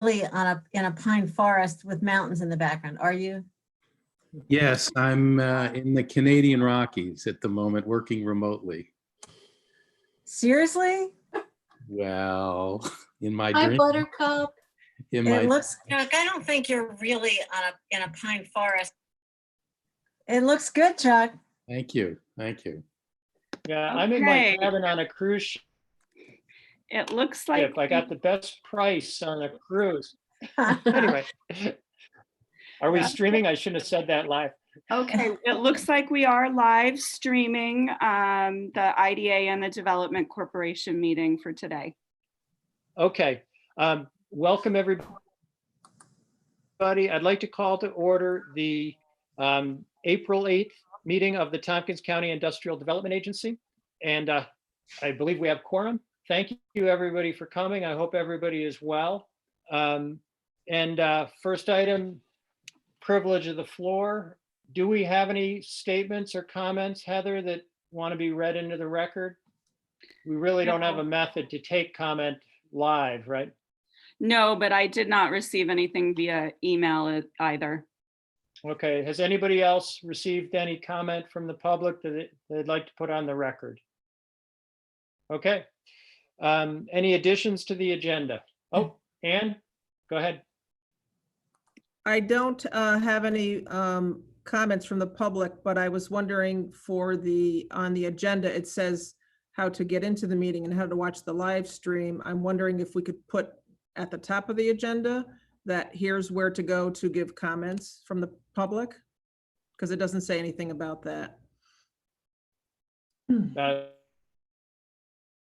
in a pine forest with mountains in the background, are you? Yes, I'm in the Canadian Rockies at the moment, working remotely. Seriously? Well, in my Hi, dream, Buttercup. in It my looks, Chuck, I don't think you're really in a pine forest. It looks good, Chuck. thank you, thank you. Yeah, I'm in my Okay. cabin on a cruise ship. It looks like I got the best price on a cruise. Anyway, are we streaming? I shouldn't have said that live. okay. It looks like we are live streaming the IDA and the Development Corporation meeting for today. Okay, welcome everybody. I'd like to call to order the April 8th meeting of the Tompkins County Industrial Development Agency. And I believe we have quorum. Thank you everybody for coming. I hope everybody is well. First item, privilege of the floor. Do we have any statements or comments, Heather, that want to be read into the record? We really don't have a method to take comment live, right? No, but I did not receive anything via email either. Okay, has anybody else received any comment from the public that they'd like to put on the record? Okay, any additions to the agenda? Oh, Anne, go ahead. I don't have any comments from the public, but I was wondering on the agenda, it says how to get into the meeting and how to watch the live stream. I'm wondering if we could put at the top of the agenda that here's where to go to give comments from the public, because it doesn't say anything about that. That's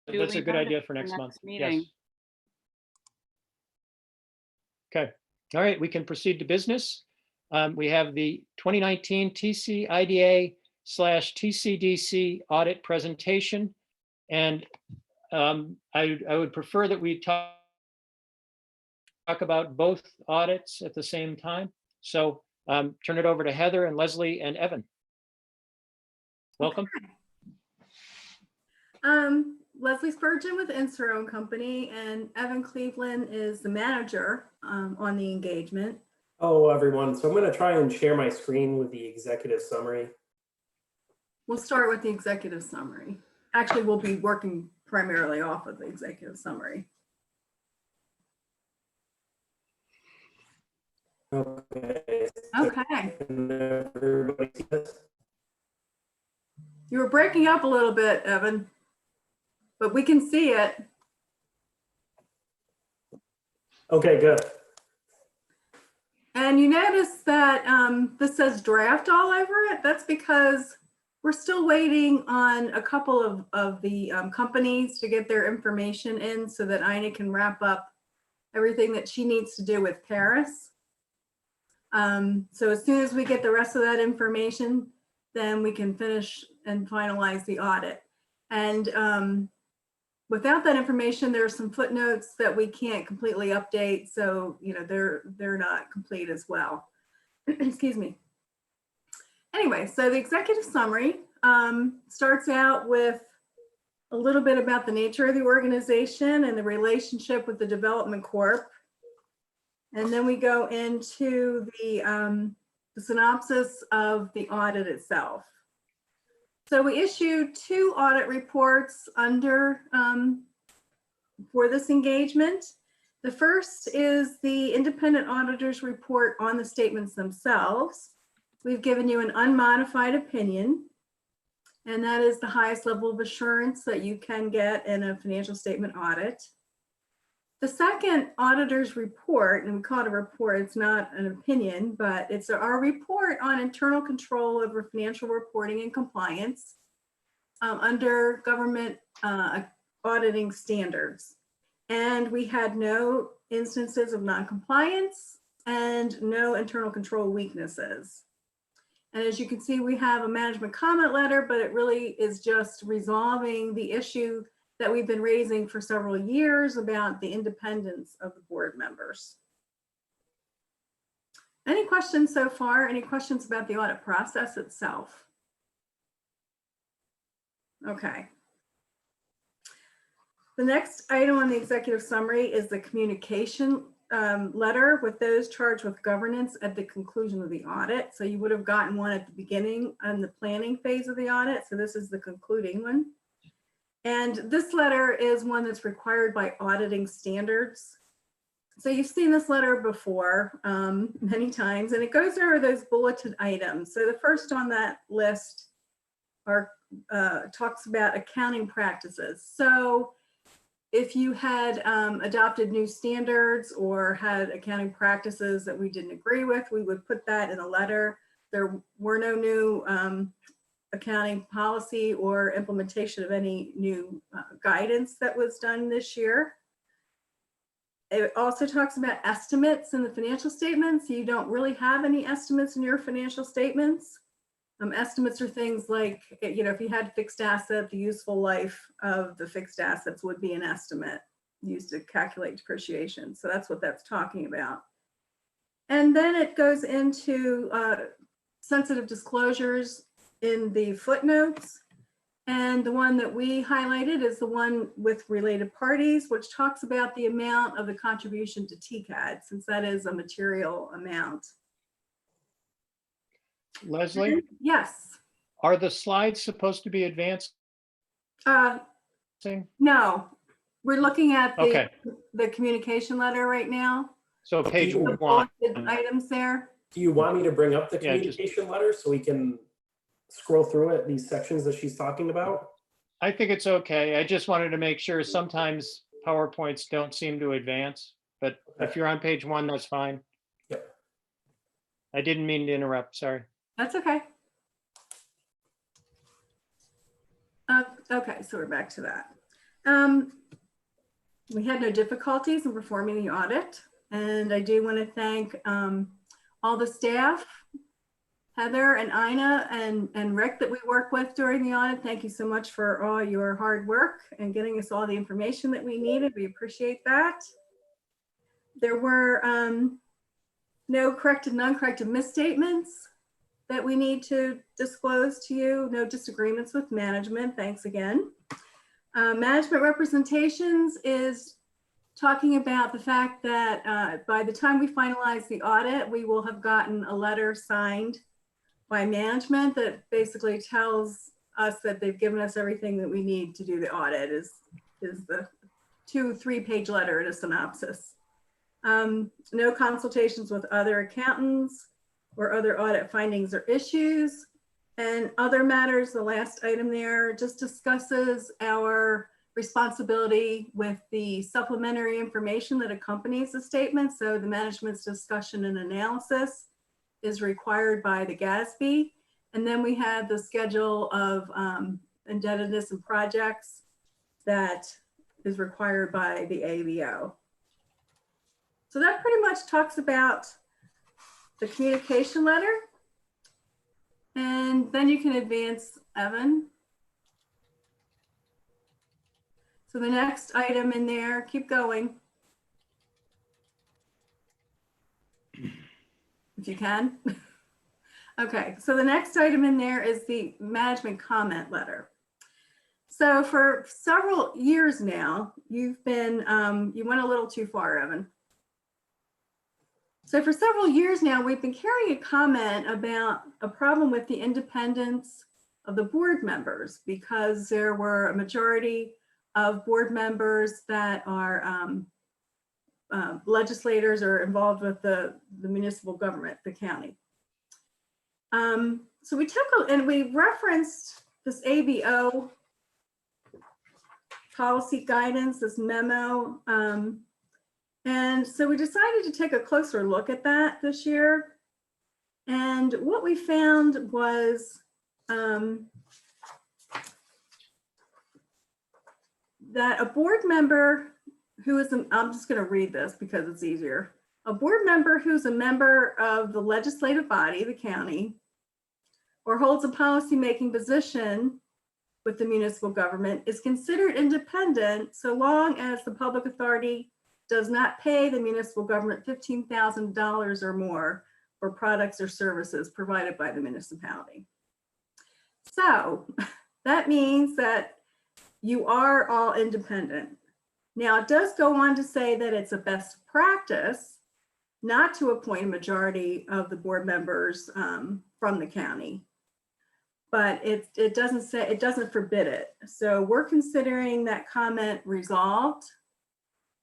a good idea for next month. Meeting. Yes. Okay, all right, we can proceed to business. We have the 2019 TCIDA/TCDC audit presentation. And I would prefer that we talk about both audits at the same time. So turn it over to Heather and Leslie and Evan. Welcome. Leslie Spurgeon with Insero Company, and Evan Cleveland is the manager on the engagement. Hello, everyone. So I'm going to try and share my screen with the executive summary. We'll start with the executive summary. Actually, we'll be working primarily off of the executive summary. Okay. Okay. Can everybody see this? You were breaking up a little bit, Evan, but we can see it. Okay, good. And you notice that this says draft all over it. That's because we're still waiting on a couple of the companies to get their information in so that Ina can wrap up everything that she needs to do with Paris. So as soon as we get the rest of that information, then we can finish and finalize the audit. And without that information, there are some footnotes that we can't completely update. So, you know, they're not complete as well. Excuse me. Anyway, so the executive summary starts out with a little bit about the nature of the organization and the relationship with the Development Corp. And then we go into the synopsis of the audit itself. So we issued 2 audit reports under for this engagement. The first is the independent auditor's report on the statements themselves. We've given you an unmodified opinion, and that is the highest level of assurance that you can get in a financial statement audit. The second auditor's report, and we call it a report, it's not an opinion, but it's our report on internal control over financial reporting and compliance under government auditing standards. And we had no instances of non-compliance and no internal control weaknesses. And as you can see, we have a management comment letter, but it really is just resolving the issue that we've been raising for several years about the independence of the board members. Any questions so far? Any questions about the audit process itself? Okay. The next item on the executive summary is the communication letter with those charged with governance at the conclusion of the audit. So you would have gotten one at the beginning and the planning phase of the audit. So this is the concluding one. And this letter is one that's required by auditing standards. So you've seen this letter before many times, and it goes over those bulleted items. So the first on that list talks about accounting practices. So if you had adopted new standards or had accounting practices that we didn't agree with, we would put that in a letter. There were no new accounting policy or implementation of any new guidance that was done this year. It also talks about estimates in the financial statements. You don't really have any estimates in your financial statements. Estimates are things like, you know, if you had fixed asset, the useful life of the fixed assets would be an estimate used to calculate depreciation. So that's what that's talking about. And then it goes into sensitive disclosures in the footnotes. And the one that we highlighted is the one with related parties, which talks about the amount of the contribution to TCAD, since that is a material amount. Leslie, Yes. are the slides supposed to be advancing? No, we're looking at Okay, the communication letter right now. so page The one. bulleted items there. Do you want me to bring up the Yeah, just- communication letter so we can scroll through it, these sections that she's talking about? I think it's okay. I just wanted to make sure sometimes PowerPoints don't seem to advance, but if you're on page one, that's fine. Yep. I didn't mean to interrupt, sorry. That's okay. Okay, so we're back to that. We had no difficulties in performing the audit, and I do want to thank all the staff, Heather and Ina and Rick that we work with during the audit. Thank you so much for all your hard work and getting us all the information that we needed. We appreciate that. There were no corrected, non-corrected misstatements that we need to disclose to you. No disagreements with management. Thanks again. Management representations is talking about the fact that by the time we finalize the audit, we will have gotten a letter signed by management that basically tells us that they've given us everything that we need to do the audit. Is the 2-3-page letter in a synopsis. No consultations with other accountants or other audit findings or issues. And other matters, the last item there just discusses our responsibility with the supplementary information that accompanies the statement. So the management's discussion and analysis is required by the GASB. And then we have the schedule of indebtedness and projects that is required by the AVO. So that pretty much talks about the communication letter. And then you can advance, Evan. So the next item in there, keep going. If you can. Okay, so the next item in there is the management comment letter. So for several years now, you've been, you went a little too far, Evan. So for several years now, we've been carrying a comment about a problem with the independence of the board members because there were a majority of board members that are legislators or involved with the municipal government, the county. So we took and we referenced this AVO policy guidance, this memo. And so we decided to take a closer look at that this year. And what we found was that a board member who is, I'm just going to read this because it's easier. A board member who's a member of the legislative body, the county, or holds a policymaking position with the municipal government is considered independent so long as the public authority does not pay the municipal government $15,000 or more for products or services provided by the municipality. So that means that you are all independent. Now, it does go on to say that it's a best practice not to appoint a majority of the board members from the county. But it doesn't say, it doesn't forbid it. So we're considering that comment resolved.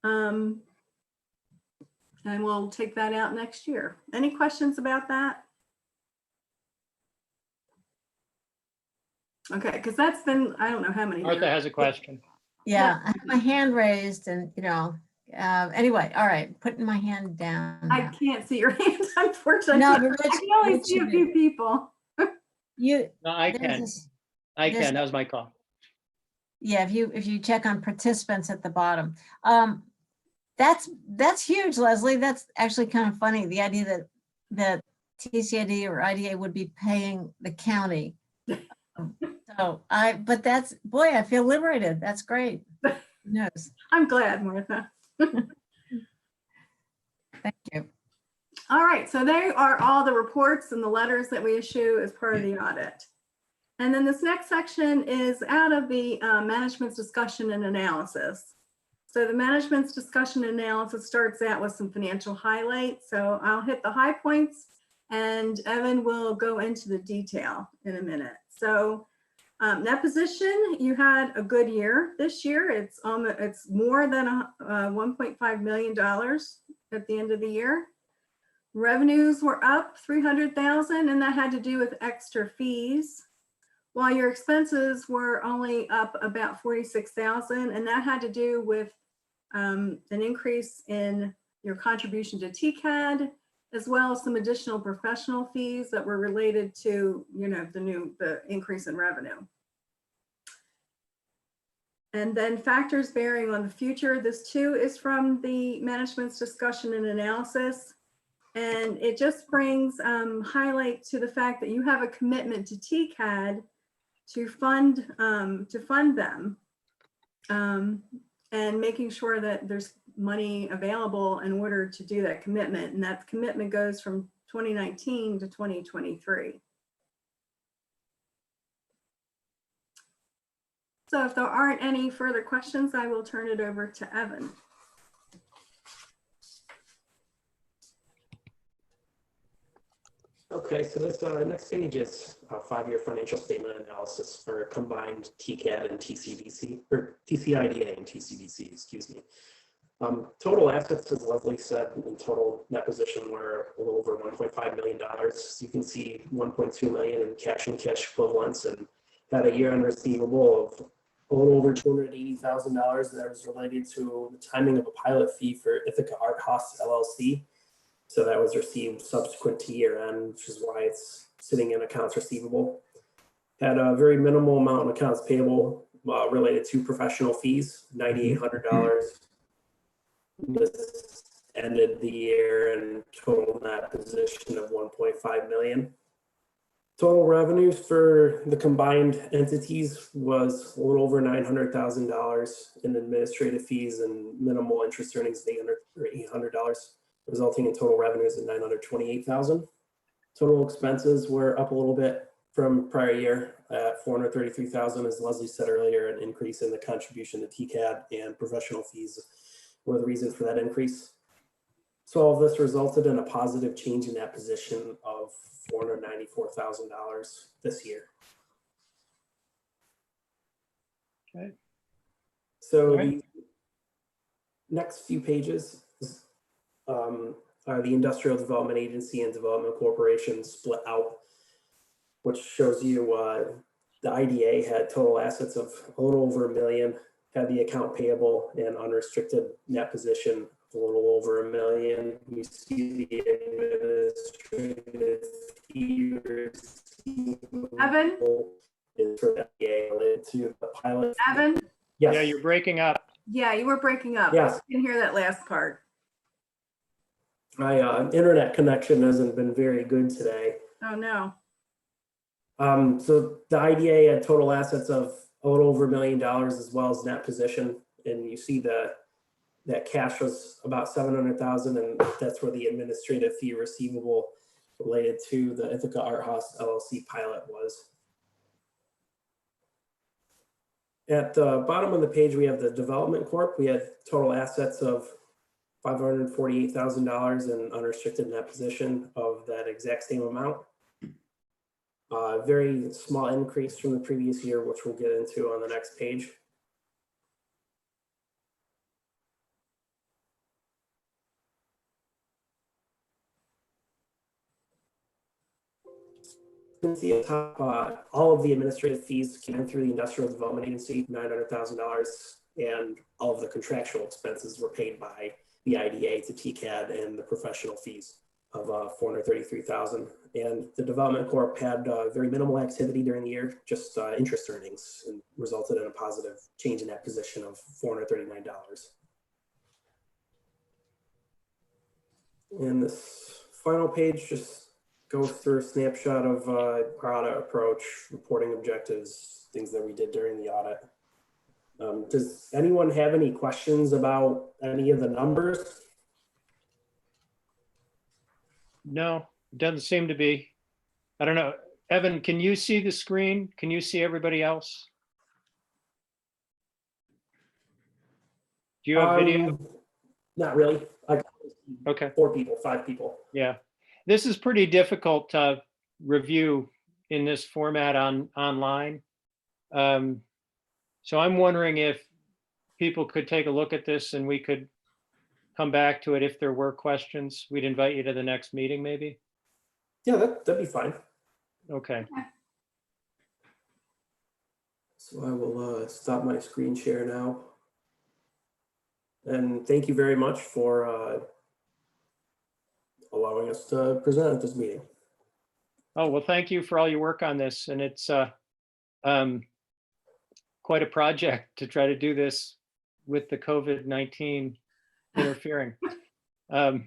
And we'll take that out next year. Any questions about that? Okay, because that's been, I don't know how many Martha years. has a question. Yeah, I have my hand raised and, anyway, all right, putting my hand down. I now. can't see your hand, unfortunately. No, I but Rich- can only Rich see a did. few people. You, No, I there's can. this- I there's- can. That was my call. yeah, if you check on participants at the bottom. That's huge, Leslie. That's actually kind of funny. The idea that TCID or IDA would be paying the county. But that's, boy, I feel liberated. That's great. Who knows? I'm glad, Martha. Thank you. All right, so they are all the reports and the letters that we issue as part of the audit. And then this next section is out of the management's discussion and analysis. So the management's discussion and analysis starts out with some financial highlights. So I'll hit the high points and Evan will go into the detail in a minute. So net position, you had a good year this year. It's more than $1.5 million at the end of the year. Revenues were up 300,000 and that had to do with extra fees. While your expenses were only up about 46,000 and that had to do with an increase in your contribution to TCAD, as well as some additional professional fees that were related to, the increase in revenue. And then factors bearing on the future. This too is from the management's discussion and analysis. And it just brings highlight to the fact that you have a commitment to TCAD to fund them and making sure that there's money available in order to do that commitment. And that commitment goes from 2019 to 2023. So if there aren't any further questions, I will turn it over to Evan. Okay, so this next page is a 5-year financial statement analysis for combined TCAD and TCDC, or TCIDA and TCDC, excuse me. Total assets, as Leslie said, in total net position were a little over $1.5 million. So you can see 1.2 million in cash and cash equivalents, and had a year-end receivable of a little over $280,000 that was related to the timing of a pilot fee for Ithaca Art Haus LLC. So that was received subsequent to year end, which is why it's sitting in accounts receivable. Had a very minimal amount in accounts payable related to professional fees, $9,800. This ended the year in total net position of 1.5 million. Total revenues for the combined entities was a little over $900,000 in administrative fees and minimal interest earnings of $800, resulting in total revenues of $928,000. Total expenses were up a little bit from prior year at $433,000, as Leslie said earlier. An increase in the contribution to TCAD and professional fees were the reason for that increase. So all of this resulted in a positive change in that position of $494,000 this year. Okay. So All right. the next few pages are the Industrial Development Agency and Development Corporation split out, which shows you the IDA had total assets of a little over $1 million, had the account payable and unrestricted net position of a little over $1 million. You see the administrative fee receivable Evan? is for the IDA related to the pilot. Evan? Yes. Yeah, you're breaking up. Yeah, you were breaking up. Yes. I didn't hear that last part. My internet connection hasn't been very good today. Oh, no. So the IDA had total assets of a little over $1 million as well as net position. And you see that cash was about 700,000, and that's where the administrative fee receivable related to the Ithaca Art Haus LLC pilot was. At the bottom of the page, we have the Development Corp. We had total assets of $548,000 and unrestricted net position of that exact same amount. Very small increase from the previous year, which we'll get into on the next page. You can see at the top, all of the administrative fees came through the Industrial Development Agency, $900,000, and all of the contractual expenses were paid by the IDA to TCAD and the professional fees of $433,000. And the Development Corp had very minimal activity during the year, just interest earnings, and resulted in a positive change in that position of $439. And this final page just goes through a snapshot of our audit approach, reporting objectives, things that we did during the audit. Does anyone have any questions about any of the numbers? No, doesn't seem to be. I don't know. Evan, can you see the screen? Can you see everybody else? Do you have video? Not really. Okay. 4 people, 5 people. Yeah, this is pretty difficult to review in this format online. So I'm wondering if people could take a look at this and we could come back to it if there were questions. We'd invite you to the next meeting, maybe. Yeah, that'd be fine. Okay. So I will stop my screen share now. And thank you very much for allowing us to present at this meeting. Oh, well, thank you for all your work on this. And it's quite a project to try to do this with the COVID-19 interfering. But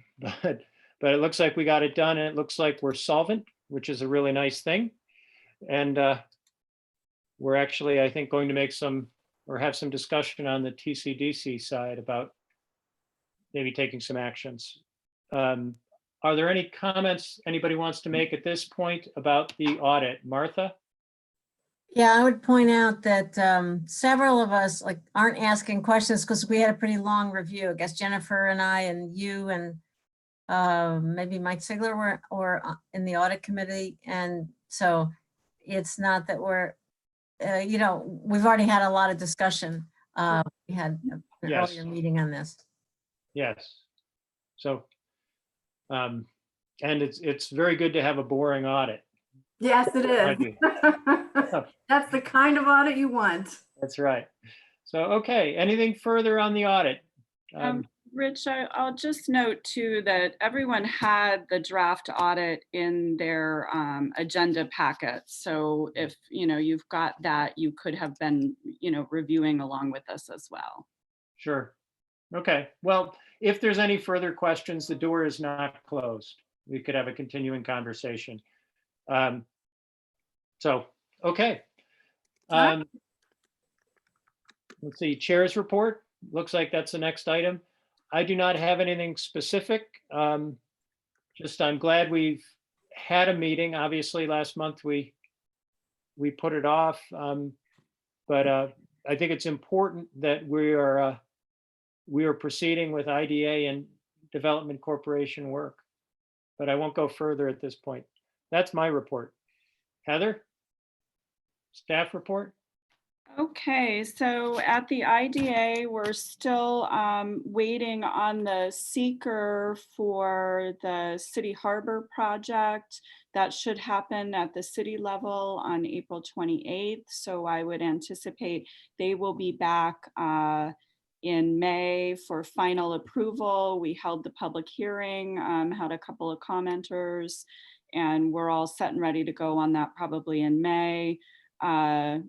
it looks like we got it done, and it looks like we're solvent, which is a really nice thing. And we're actually, I think, going to make some or have some discussion on the TCDC side about maybe taking some actions. Are there any comments anybody wants to make at this point about the audit? Martha? Yeah, I would point out that several of us aren't asking questions because we had a pretty long review. I guess Jennifer and I and you and maybe Mike Sigler were in the audit committee. And so it's not that we're, we've already had a lot of discussion. We had an earlier meeting on this. Yes. So, and it's very good to have a boring audit. Yes, it is. That's the kind of audit you want. That's right. So, okay, anything further on the audit? Rich, I'll just note too that everyone had the draft audit in their agenda packet. So if you've got that, you could have been reviewing along with us as well. Sure. Okay. Well, if there's any further questions, the door is not closed. We could have a continuing conversation. So, okay. Let's see, chair's report. Looks like that's the next item. I do not have anything specific. Just I'm glad we've had a meeting. Obviously, last month we put it off, but I think it's important that we are proceeding with IDA and Development Corporation work. But I won't go further at this point. That's my report. Heather, staff report. Okay, so at the IDA, we're still waiting on the seeker for the City Harbor project. That should happen at the city level on April 28th. So I would anticipate they will be back in May for final approval. We held the public hearing, had a couple of commenters, and we're all set and ready to go on that probably in May. The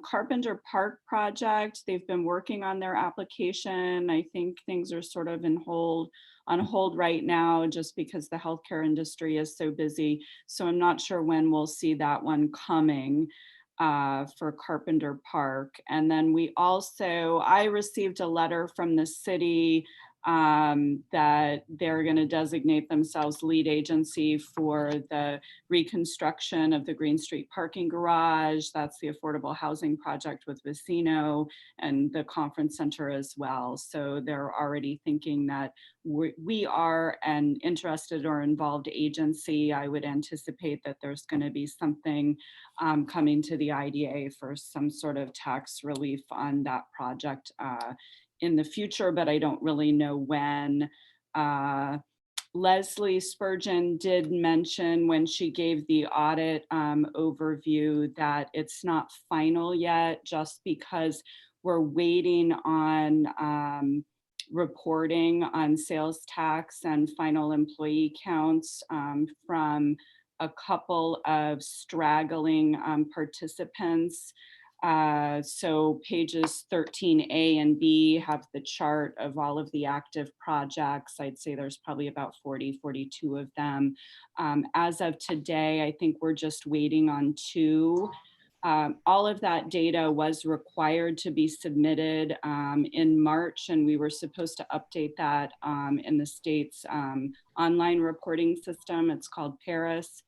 Carpenter Park project, they've been working on their application. I think things are sort of on hold right now just because the healthcare industry is so busy. So I'm not sure when we'll see that one coming for Carpenter Park. And then I received a letter from the city that they're going to designate themselves lead agency for the reconstruction of the Green Street parking garage. That's the affordable housing project with Vecino and the conference center as well. So they're already thinking that we are an interested or involved agency. I would anticipate that there's going to be something coming to the IDA for some sort of tax relief on that project in the future, but I don't really know when. Leslie Spurgeon did mention when she gave the audit overview that it's not final yet, just because we're waiting on reporting on sales tax and final employee counts from a couple of straggling participants. So pages 13A and B have the chart of all of the active projects. I'd say there's probably about 42 of them. As of today, I think we're just waiting on 2. All of that data was required to be submitted in March, and we were supposed to update that in the state's online reporting system. It's called Paris.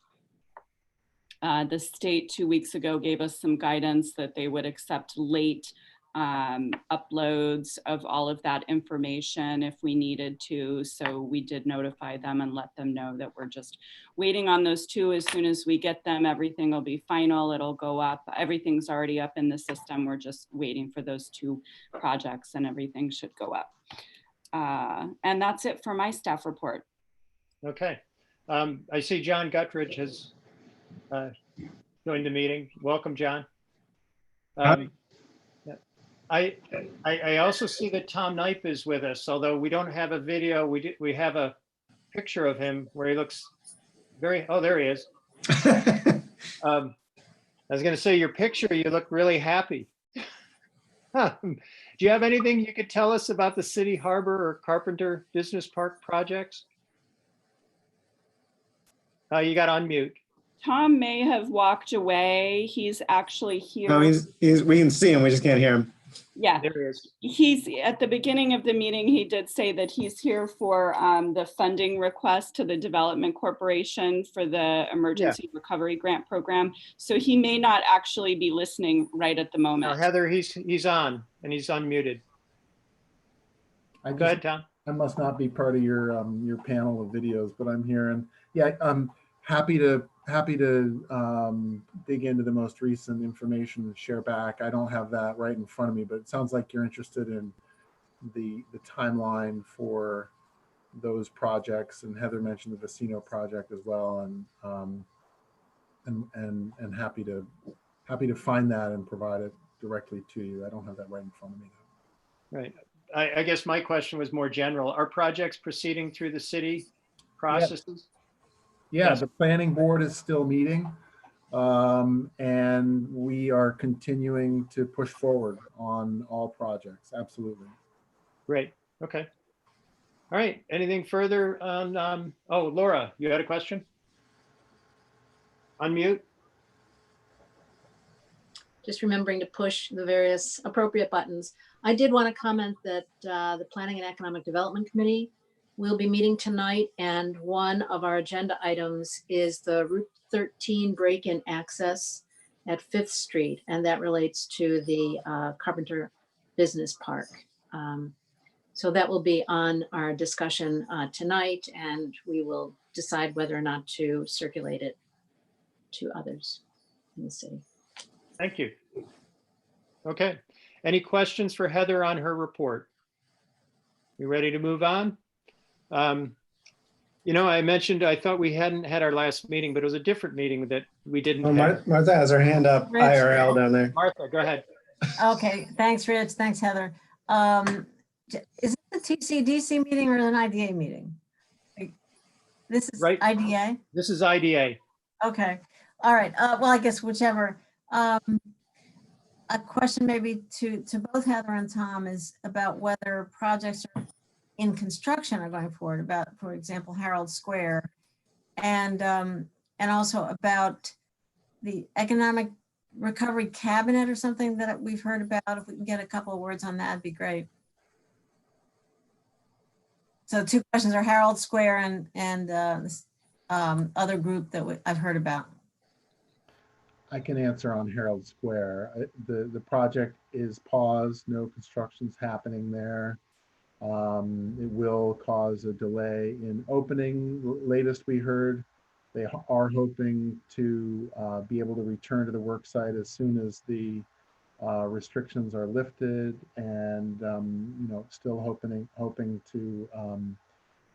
The state 2 weeks ago gave us some guidance that they would accept late uploads of all of that information if we needed to. So we did notify them and let them know that we're just waiting on those 2. As soon as we get them, everything will be final. It'll go up. Everything's already up in the system. We're just waiting for those 2 projects and everything should go up. And that's it for my staff report. Okay. I see John Guttridge has joined the meeting. Welcome, John. I also see that Tom Knipe is with us, although we don't have a video. We have a picture of him where he looks very, oh, there he is. I was going to say, your picture, you look really happy. Do you have anything you could tell us about the City Harbor or Carpenter Business Park projects? You got on mute. Tom may have walked away. He's actually here. No, we can see him, we just can't hear him. Yeah, There he is. he's at the beginning of the meeting. He did say that he's here for the funding request to the Development Corporation for the Emergency Recovery Grant Program. So he may not actually be listening right at the Now, moment. Heather, he's on and he's unmuted. Go ahead, Tom. I must not be part of your panel of videos, but I'm here, and yeah, I'm happy to dig into the most recent information and share back. I don't have that right in front of me, but it sounds like you're interested in the timeline for those projects, and Heather mentioned the Vecino project as well, and happy to find that and provide it directly to you. I don't have that right in front of me though. Right. I guess my question was more general. Are projects proceeding through the city processes? Yeah, Yes. the planning board is still meeting, and we are continuing to push forward on all projects. Absolutely. Great. Okay. All right. Anything further on? Oh, Laura, you had a question? Unmute. Just remembering to push the various appropriate buttons. I did want to comment that the Planning and Economic Development Committee will be meeting tonight, and one of our agenda items is the Route 13 break-in access at 5th Street, and that relates to the Carpenter Business Park. So that will be on our discussion tonight, and we will decide whether or not to circulate it to others in the city. Thank you. Okay. Any questions for Heather on her report? You ready to move on? You know, I mentioned, I thought we hadn't had our last meeting, but it was a different meeting that we didn't Oh, have. Martha has her hand up, Rich. IRL down there. Martha, go ahead. Okay, thanks, Rich. Thanks, Heather. Is it the TCDC meeting or an IDA meeting? This is Right. IDA? This is IDA. Okay, all right. Well, I guess whichever. A question maybe to both Heather and Tom is about whether projects are in construction are going forward, about, for example, Herald Square, and also about the Economic Recovery Cabinet or something that we've heard about. If we can get a couple of words on that, it'd be great. So 2 questions are Herald Square and this other group that I've heard about. I can answer on Herald Square. The project is paused, no construction's happening there. It will cause a delay in opening. Latest we heard, they are hoping to be able to return to the work site as soon as the restrictions are lifted, and still hoping to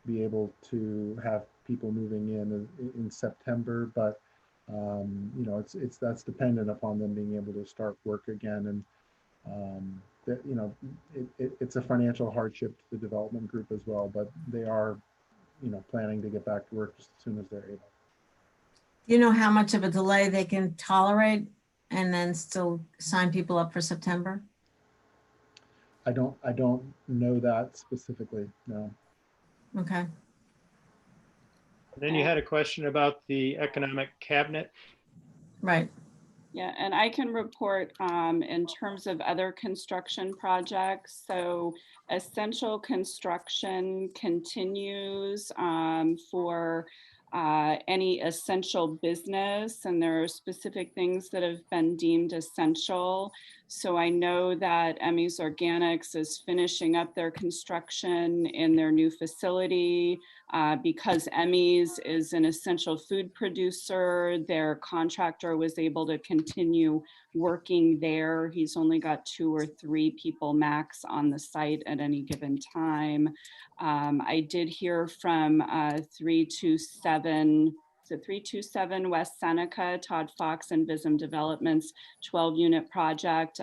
be able to have people moving in September, but that's dependent upon them being able to start work again, and it's a financial hardship to the development group as well, but they are planning to get back to work just as soon as they're able. Do you know how much of a delay they can tolerate and then still sign people up for September? I don't know that specifically, no. Okay. Then you had a question about the economic cabinet. Right. Yeah, and I can report in terms of other construction projects. So essential construction continues for any essential business, and there are specific things that have been deemed essential. So I know that Emmy's Organics is finishing up their construction in their new facility. Because Emmy's is an essential food producer, their contractor was able to continue working there. He's only got 2 or 3 people max on the site at any given time. I did hear from 327 West Seneca, Todd Fox and Vism Development's 12-unit project.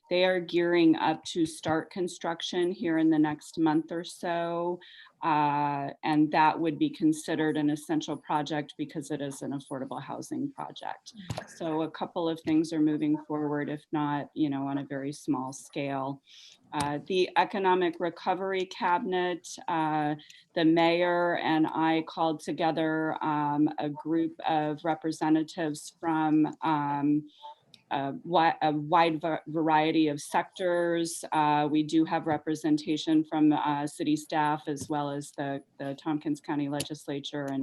They are gearing up to start construction here in the next month or so. And that would be considered an essential project because it is an affordable housing project. So a couple of things are moving forward, if not, on a very small scale. The Economic Recovery Cabinet, the mayor and I called together a group of representatives from a wide variety of sectors. We do have representation from city staff as well as the Tompkins County Legislature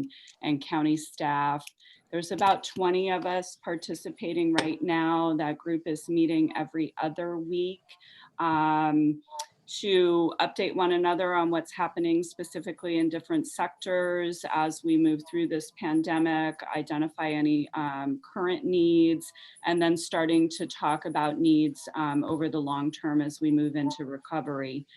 and county staff. There's about 20 of us participating right now. That group is meeting every other week to update one another on what's happening specifically in different sectors as we move through this pandemic, identify any current needs, and then starting to talk about needs over the long term as we move into recovery.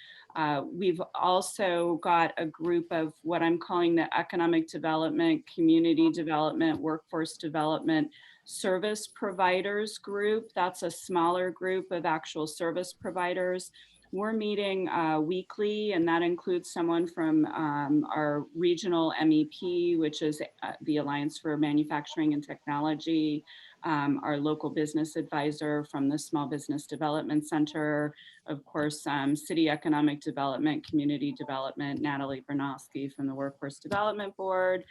We've also got a group of what I'm calling the economic development, community development, workforce development service providers group. That's a smaller group of actual service providers. We're meeting weekly, and that includes someone from our regional MEP, which is the Alliance for Manufacturing and Technology, our local business advisor from the Small Business Development Center, of course, City Economic Development, Community Development, Natalie Bernowski from the Workforce Development Board,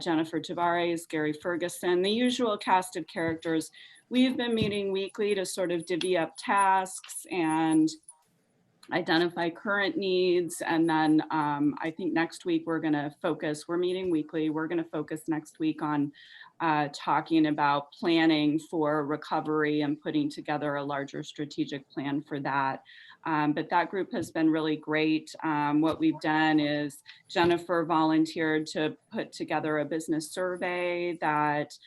Jennifer Tavares, Gary Ferguson, the usual cast of characters. We've been meeting weekly to sort of divvy up tasks and identify current needs. And then I think next week we're meeting weekly. We're gonna focus next week on talking about planning for recovery and putting together a larger strategic plan for that. But that group has been really great. What we've done is Jennifer volunteered to put together a business survey that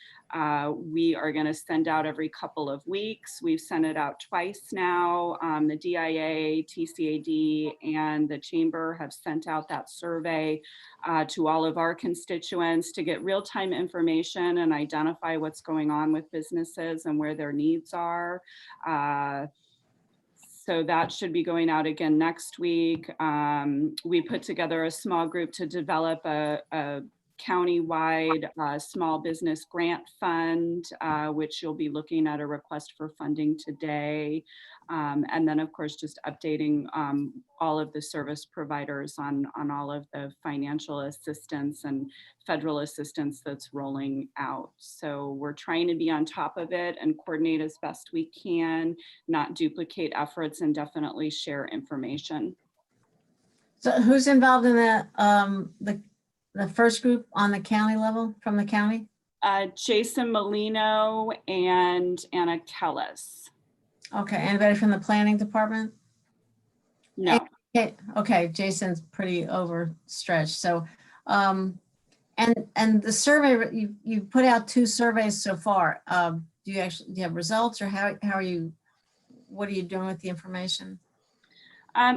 we are going to send out every couple of weeks. We've sent it out twice now. The DIA, TCAD, and the Chamber have sent out that survey to all of our constituents to get real-time information and identify what's going on with businesses and where their needs are. So that should be going out again next week. We put together a small group to develop a county-wide small business grant fund, which you'll be looking at a request for funding today. And then, of course, just updating all of the service providers on all of the financial assistance and federal assistance that's rolling out. So we're trying to be on top of it and coordinate as best we can, not duplicate efforts, and definitely share information. So who's involved in the first group on the county level, from the county? Jason Molino and Anna Kellis. Okay, anybody from the planning department? No. Okay, Jason's pretty overstretched, so, and the survey, you put out 2 surveys so far. Do you have results, or how are you, what are you doing with the information?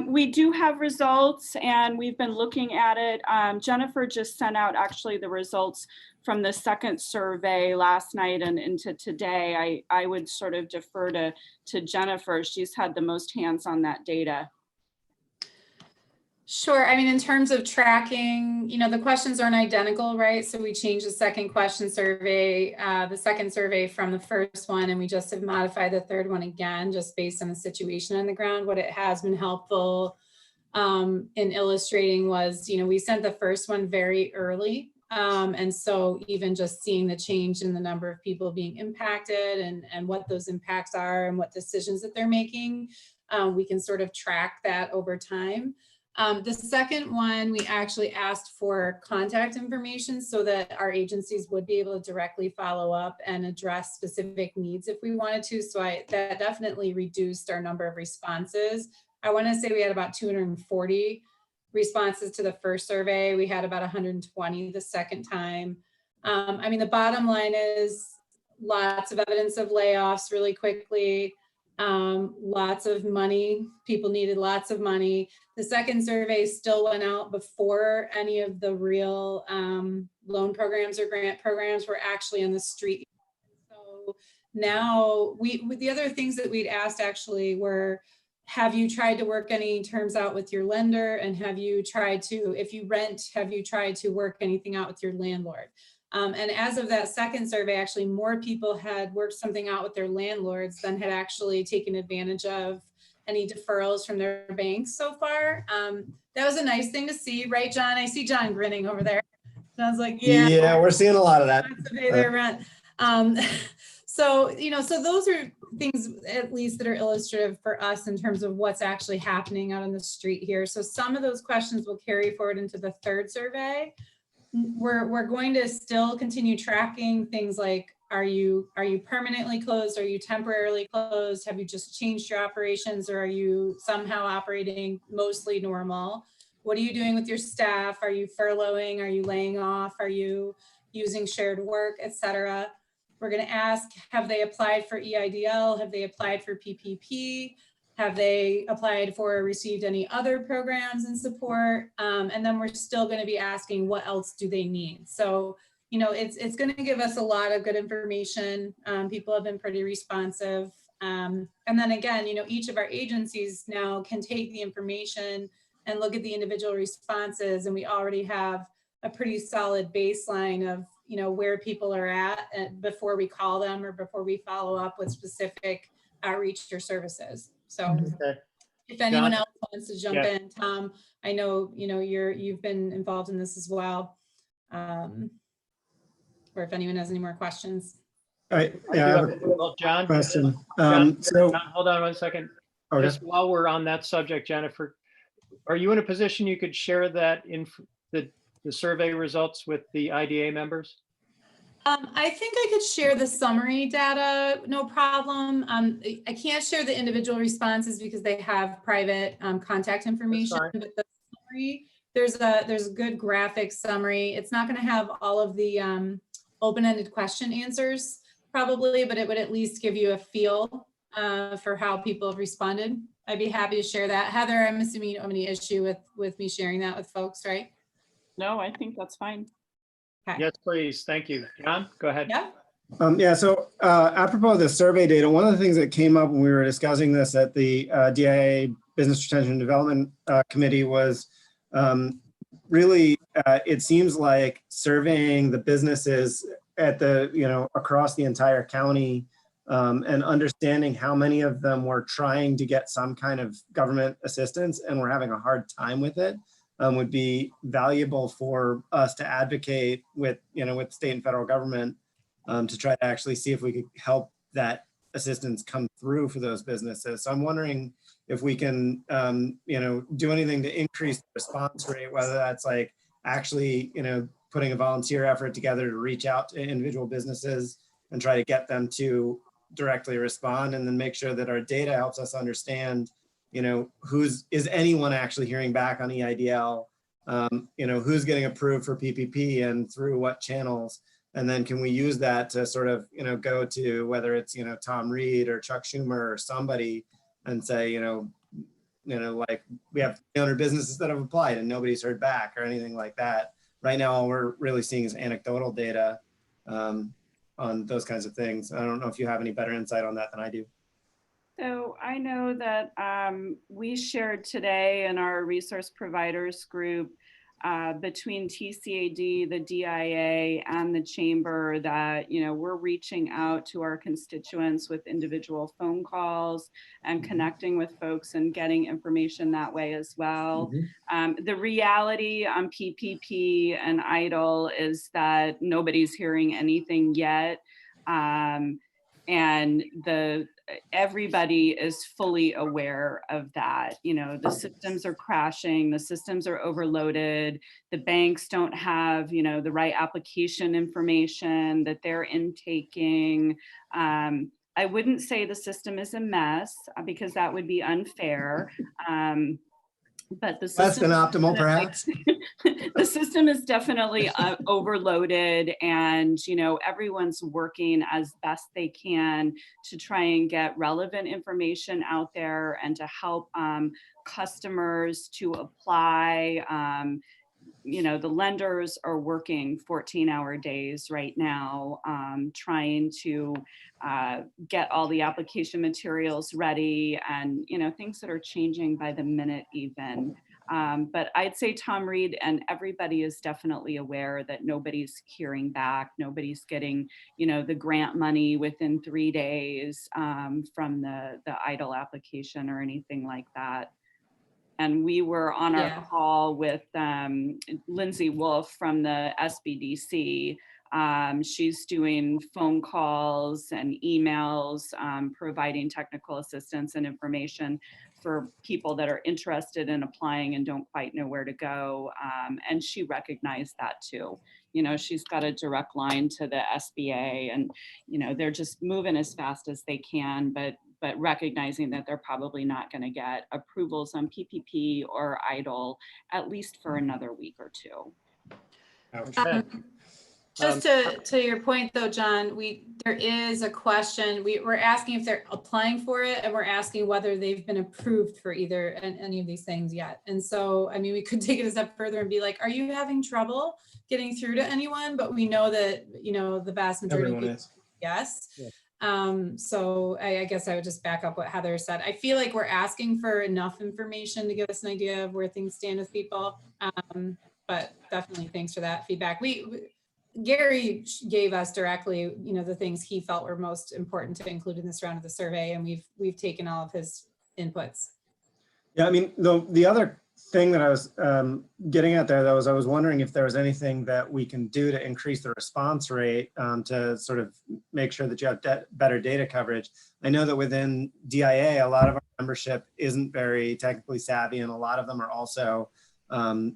We do have results, and we've been looking at it. Jennifer just sent out actually the results from the second survey last night and into today. I would sort of defer to Jennifer. She's had the most hands on that data. Sure. I mean, in terms of tracking, you know, the questions aren't identical, right? So we changed the second question survey, the second survey from the first one, and we just have modified the third one again, just based on the situation on the ground. What it has been helpful in illustrating was, you know, we sent the first one very early. And so even just seeing the change in the number of people being impacted and what those impacts are and what decisions that they're making, we can sort of track that over time. The second one, we actually asked for contact information so that our agencies would be able to directly follow up and address specific needs if we wanted to. So that definitely reduced our number of responses. I want to say we had about 240 responses to the first survey. We had about 120 the second time. I mean, the bottom line is lots of evidence of layoffs really quickly. Lots of money. People needed lots of money. The second survey still went out before any of the real loan programs or grant programs were actually on the street. So now the other things that we'd asked actually were, have you tried to work any terms out with your lender? And have you tried to, if you rent, have you tried to work anything out with your landlord? And as of that second survey, actually more people had worked something out with their landlords than had actually taken advantage of any deferrals from their banks so far. That was a nice thing to see, right, John? I see John grinning over there. Sounds like, Yeah, we're seeing a lot of that. to pay their rent. So, you know, so those are things at least that are illustrative for us in terms of what's actually happening out on the street here. So some of those questions will carry forward into the third survey. We're going to still continue tracking things like, are you permanently closed? Are you temporarily closed? Have you just changed your operations, or are you somehow operating mostly normal? What are you doing with your staff? Are you furloughing? Are you laying off? Are you using shared work, et cetera? We're going to ask, have they applied for EIDL? Have they applied for PPP? Have they applied for or received any other programs and support? And then we're still going to be asking, what else do they need? So, you know, it's going to give us a lot of good information. People have been pretty responsive. And then again, you know, each of our agencies now can take the information and look at the individual responses. And we already have a pretty solid baseline of, you know, where people are at before we call them or before we follow up with specific outreach or services. So Okay. if anyone John? else wants to jump Yeah. in, Tom, I know, you know, you've been involved in this as well. Or if anyone has any more questions. All right, I do yeah, I have have a- well, John, a question. John, So, John, hold on one second. okay. Just while we're on that subject, Jennifer, are you in a position you could share that in the survey results with the IDA members? I think I could share the summary data, no problem. I can't share the individual responses because they have private contact information, fine. but the summary, there's a good graphic summary. It's not going to have all of the open-ended question answers probably, but it would at least give you a feel for how people have responded. I'd be happy to share that. Heather, I'm assuming you don't have any issue with me sharing that with folks, right? No, I think that's fine. Okay. Yes, please. Thank you. John, go ahead. Yeah. Yeah, so apropos of the survey data, one of the things that came up when we were discussing this at the DIA Business Retention and Development Committee was really, it seems like surveying the businesses at the, you know, across the entire county and understanding how many of them were trying to get some kind of government assistance and were having a hard time with it. Would be valuable for us to advocate with, you know, with state and federal government to try to actually see if we could help that assistance come through for those businesses. So I'm wondering if we can, do anything to increase the response rate, whether that's like actually, putting a volunteer effort together to reach out to individual businesses and try to get them to directly respond, and then make sure that our data helps us understand, is anyone actually hearing back on EIDL? Who's getting approved for PPP and through what channels? And then can we use that to sort of, go to whether it's, Tom Reed or Chuck Schumer or somebody and say, like we have 300 businesses that have applied and nobody's heard back or anything like that. Right now, all we're really seeing is anecdotal data on those kinds of things. I don't know if you have any better insight on that than I do. So I know that we shared today in our resource providers group between TCAD, the DIA, and the chamber that, we're reaching out to our constituents with individual phone calls and connecting with folks and getting information that way as well. The reality on PPP and EIDL is that nobody's hearing anything yet. And everybody is fully aware of that. The systems are crashing, the systems are overloaded, the banks don't have, the right application information that they're intaking. I wouldn't say the system is a mess because that would be unfair. But the Less than system, optimal, perhaps. the system is definitely overloaded, and everyone's working as best they can to try and get relevant information out there and to help customers to apply. The lenders are working 14-hour days right now, trying to get all the application materials ready, and things that are changing by the minute even. But I'd say Tom Reed and everybody is definitely aware that nobody's hearing back. Nobody's getting, the grant money within 3 days from the EIDL application or anything like that. And we were on our call with Lindsay Wolf from the SBDC. She's doing phone calls and emails, providing technical assistance and information for people that are interested in applying and don't quite know where to go. And she recognized that too. She's got a direct line to the SBA, and, they're just moving as fast as they can, but recognizing that they're probably not going to get approvals on PPP or EIDL, at least for another week or two. Okay. Just to your point though, John, there is a question. We're asking if they're applying for it, and we're asking whether they've been approved for either any of these things yet. And so, we could take it a step further and be like, are you having trouble getting through to anyone? But we know that, the vast majority Everyone of people, is. yes. Yeah. So I guess I would just back up what Heather said. I feel like we're asking for enough information to give us an idea of where things stand with people. But definitely thanks for that feedback. Gary gave us directly, the things he felt were most important to include in this round of the survey, and we've taken all of his inputs. Yeah, the other thing that I was getting at there, though, is I was wondering if there was anything that we can do to increase the response rate to sort of make sure that you have better data coverage. I know that within DIA, a lot of our membership isn't very technically savvy, and a lot of them are also, they're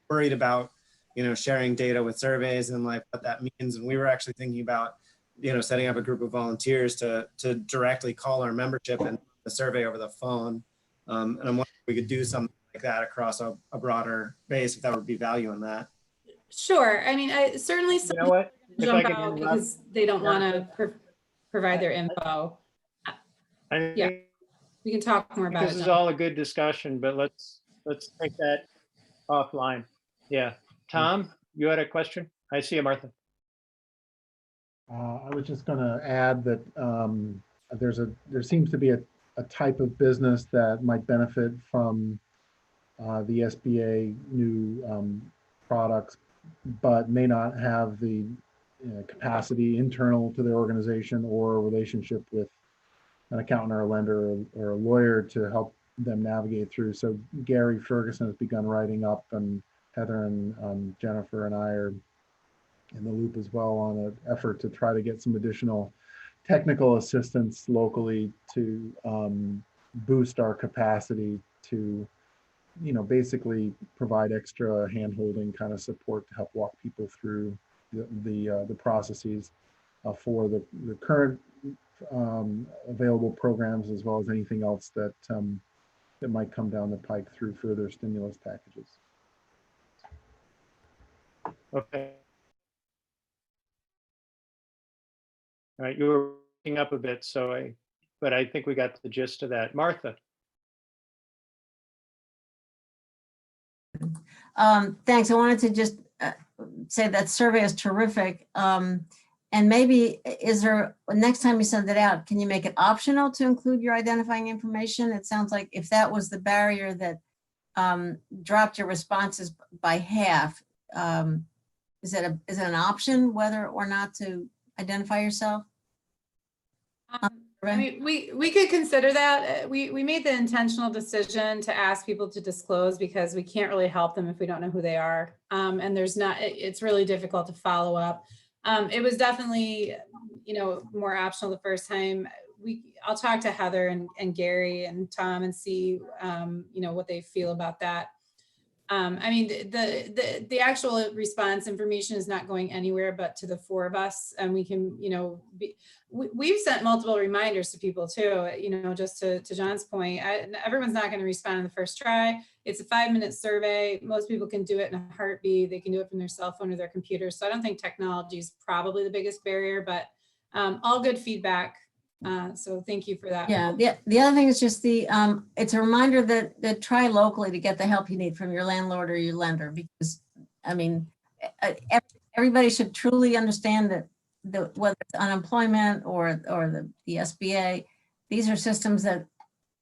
worried about, sharing data with surveys and like what that means. And we were actually thinking about, setting up a group of volunteers to directly call our membership and the survey over the phone. And I'm wondering if we could do something like that across a broader base, if that would be value in that. Sure. I certainly You know what? If I jump could out interrupt, because they don't want to provide their info. I think Yeah. We can talk more about it. this is John. all a good discussion, but let's take that offline. Yeah. Tom, you had a question? I see you, Martha. I was just going to add that there seems to be a type of business that might benefit from the SBA new products, but may not have the capacity internal to their organization or a relationship with an accountant or a lender or a lawyer to help them navigate through. So Gary Ferguson has begun writing up, and Heather and Jennifer and I are in the loop as well on an effort to try to get some additional technical assistance locally to boost our capacity to, basically provide extra hand-holding kind of support to help walk people through the processes for the current available programs, as well as anything else that that might come down the pike through further stimulus packages. Okay. All right, you were working up a bit, but I think we got the gist of that. Martha? Thanks. I wanted to just say that survey is terrific. And maybe next time you send it out, can you make it optional to include your identifying information? It sounds like if that was the barrier that dropped your responses by half, is it an option whether or not to identify yourself? I mean, we could consider that. We made the intentional decision to ask people to disclose because we can't really help them if we don't know who they are. And it's really difficult to follow up. It was definitely, more optional the first time. I'll talk to Heather and Gary and Tom and see, what they feel about that. I mean, the actual response information is not going anywhere but to the 4 of us, and we can, we've sent multiple reminders to people too, just to John's point. Everyone's not going to respond in the first try. It's a 5-minute survey. Most people can do it in a heartbeat. They can do it from their cell phone or their computer. So I don't think technology is probably the biggest barrier, but all good feedback. So thank you for that. Yeah, the other thing is just it's a reminder that try locally to get the help you need from your landlord or your lender, because I mean, everybody should truly understand that whether it's unemployment or the SBA, these are systems that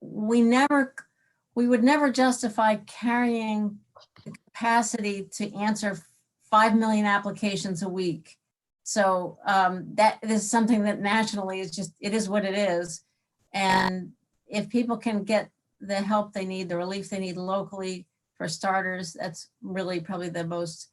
we would never justify carrying the capacity to answer 5 million applications a week. So that is something that nationally it is what it is. And if people can get the help they need, the relief they need locally for starters, that's really probably the most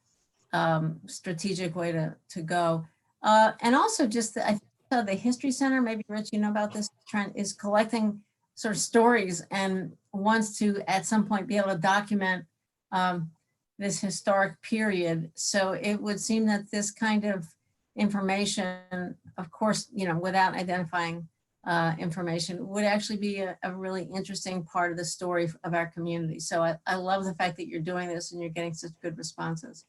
strategic way to go. And also just, I think the History Center, maybe Rich, you know about this, trend is collecting sort of stories and wants to at some point be able to document this historic period. So it would seem that this kind of information, of course, without identifying information, would actually be a really interesting part of the story of our community. So I love the fact that you're doing this and you're getting such good responses.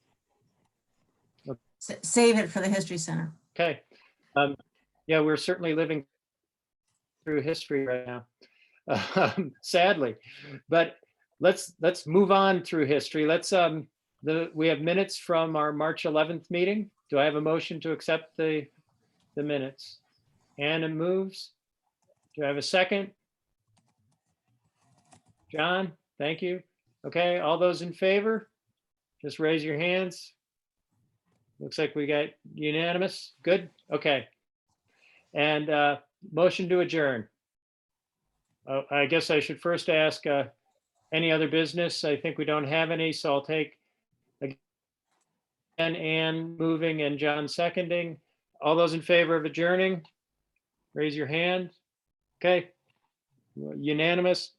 Save it for the History Center. Okay. Yeah, we're certainly living through history right now, sadly. But let's move on through history. We have minutes from our March 11th meeting. Do I have a motion to accept the minutes? Anna moves. Do I have a second? John, thank you. Okay, all those in favor, just raise your hands. Looks like we got unanimous. Good. Okay. And motion to adjourn. I guess I should first ask any other business. I think we don't have any, so I'll take Ann moving and John seconding. All those in favor of adjourning, raise your hand. Okay. Unanimous.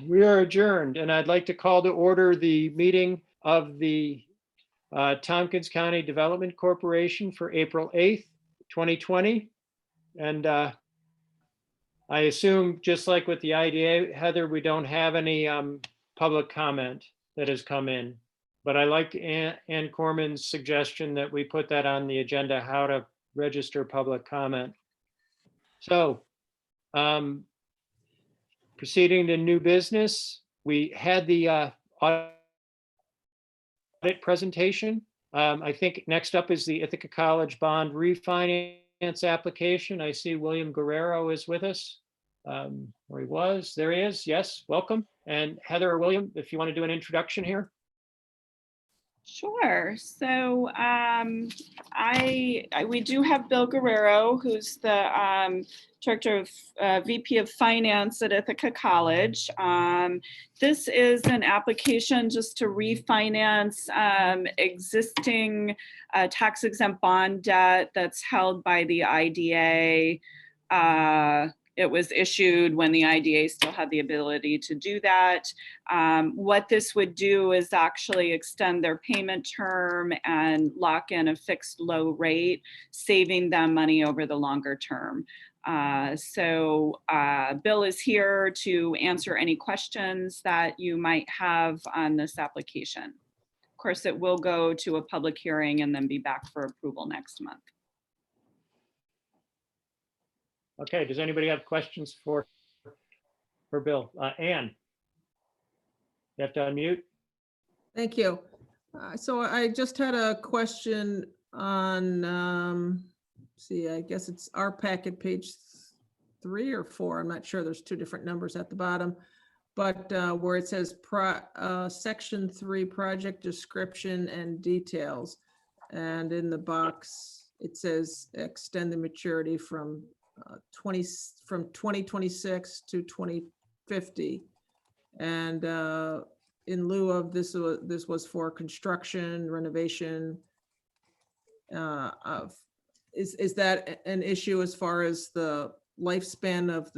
We are adjourned, and I'd like to call to order the meeting of the Tompkins County Development Corporation for April 8th, 2020. And I assume, just like with the IDA, Heather, we don't have any public comment that has come in. But I like Ann Corman's suggestion that we put that on the agenda, how to register public comment. So proceeding to new business, we had the audit presentation. I think next up is the Ithaca College bond refinance application. I see William Guerrero is with us. Or he was, there he is. Yes, welcome. And Heather or William, if you want to do an introduction here. Sure. So we do have Bill Guerrero, who's the Director of VP of Finance at Ithaca College. This is an application just to refinance existing tax exempt bond debt that's held by the IDA. It was issued when the IDA still had the ability to do that. What this would do is actually extend their payment term and lock in a fixed low rate, saving them money over the longer term. Bill is here to answer any questions that you might have on this application. Of course, it will go to a public hearing and then be back for approval next month. Okay, does anybody have questions for Bill? Ann? You have to unmute. Thank you. So I just had a question on, see, I guess it's our packet, page 3 or 4. I'm not sure. There's 2 different numbers at the bottom. But where it says section 3, project description and details. And in the box, it says extend the maturity from 2026 to 2050. And in lieu of this was for construction, renovation. Is that an issue as far as the lifespan of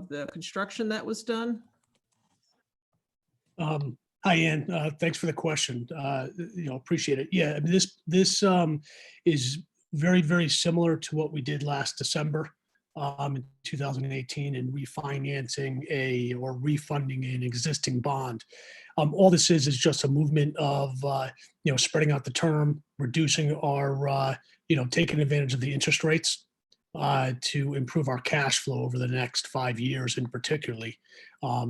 the construction that was done? Hi, Ann. Thanks for the question. Appreciate it. Yeah, I mean, this is very, very similar to what we did last December in 2018 in refinancing or refunding an existing bond. All this is just a movement of spreading out the term, reducing our taking advantage of the interest rates to improve our cash flow over the next 5 years, in particularly,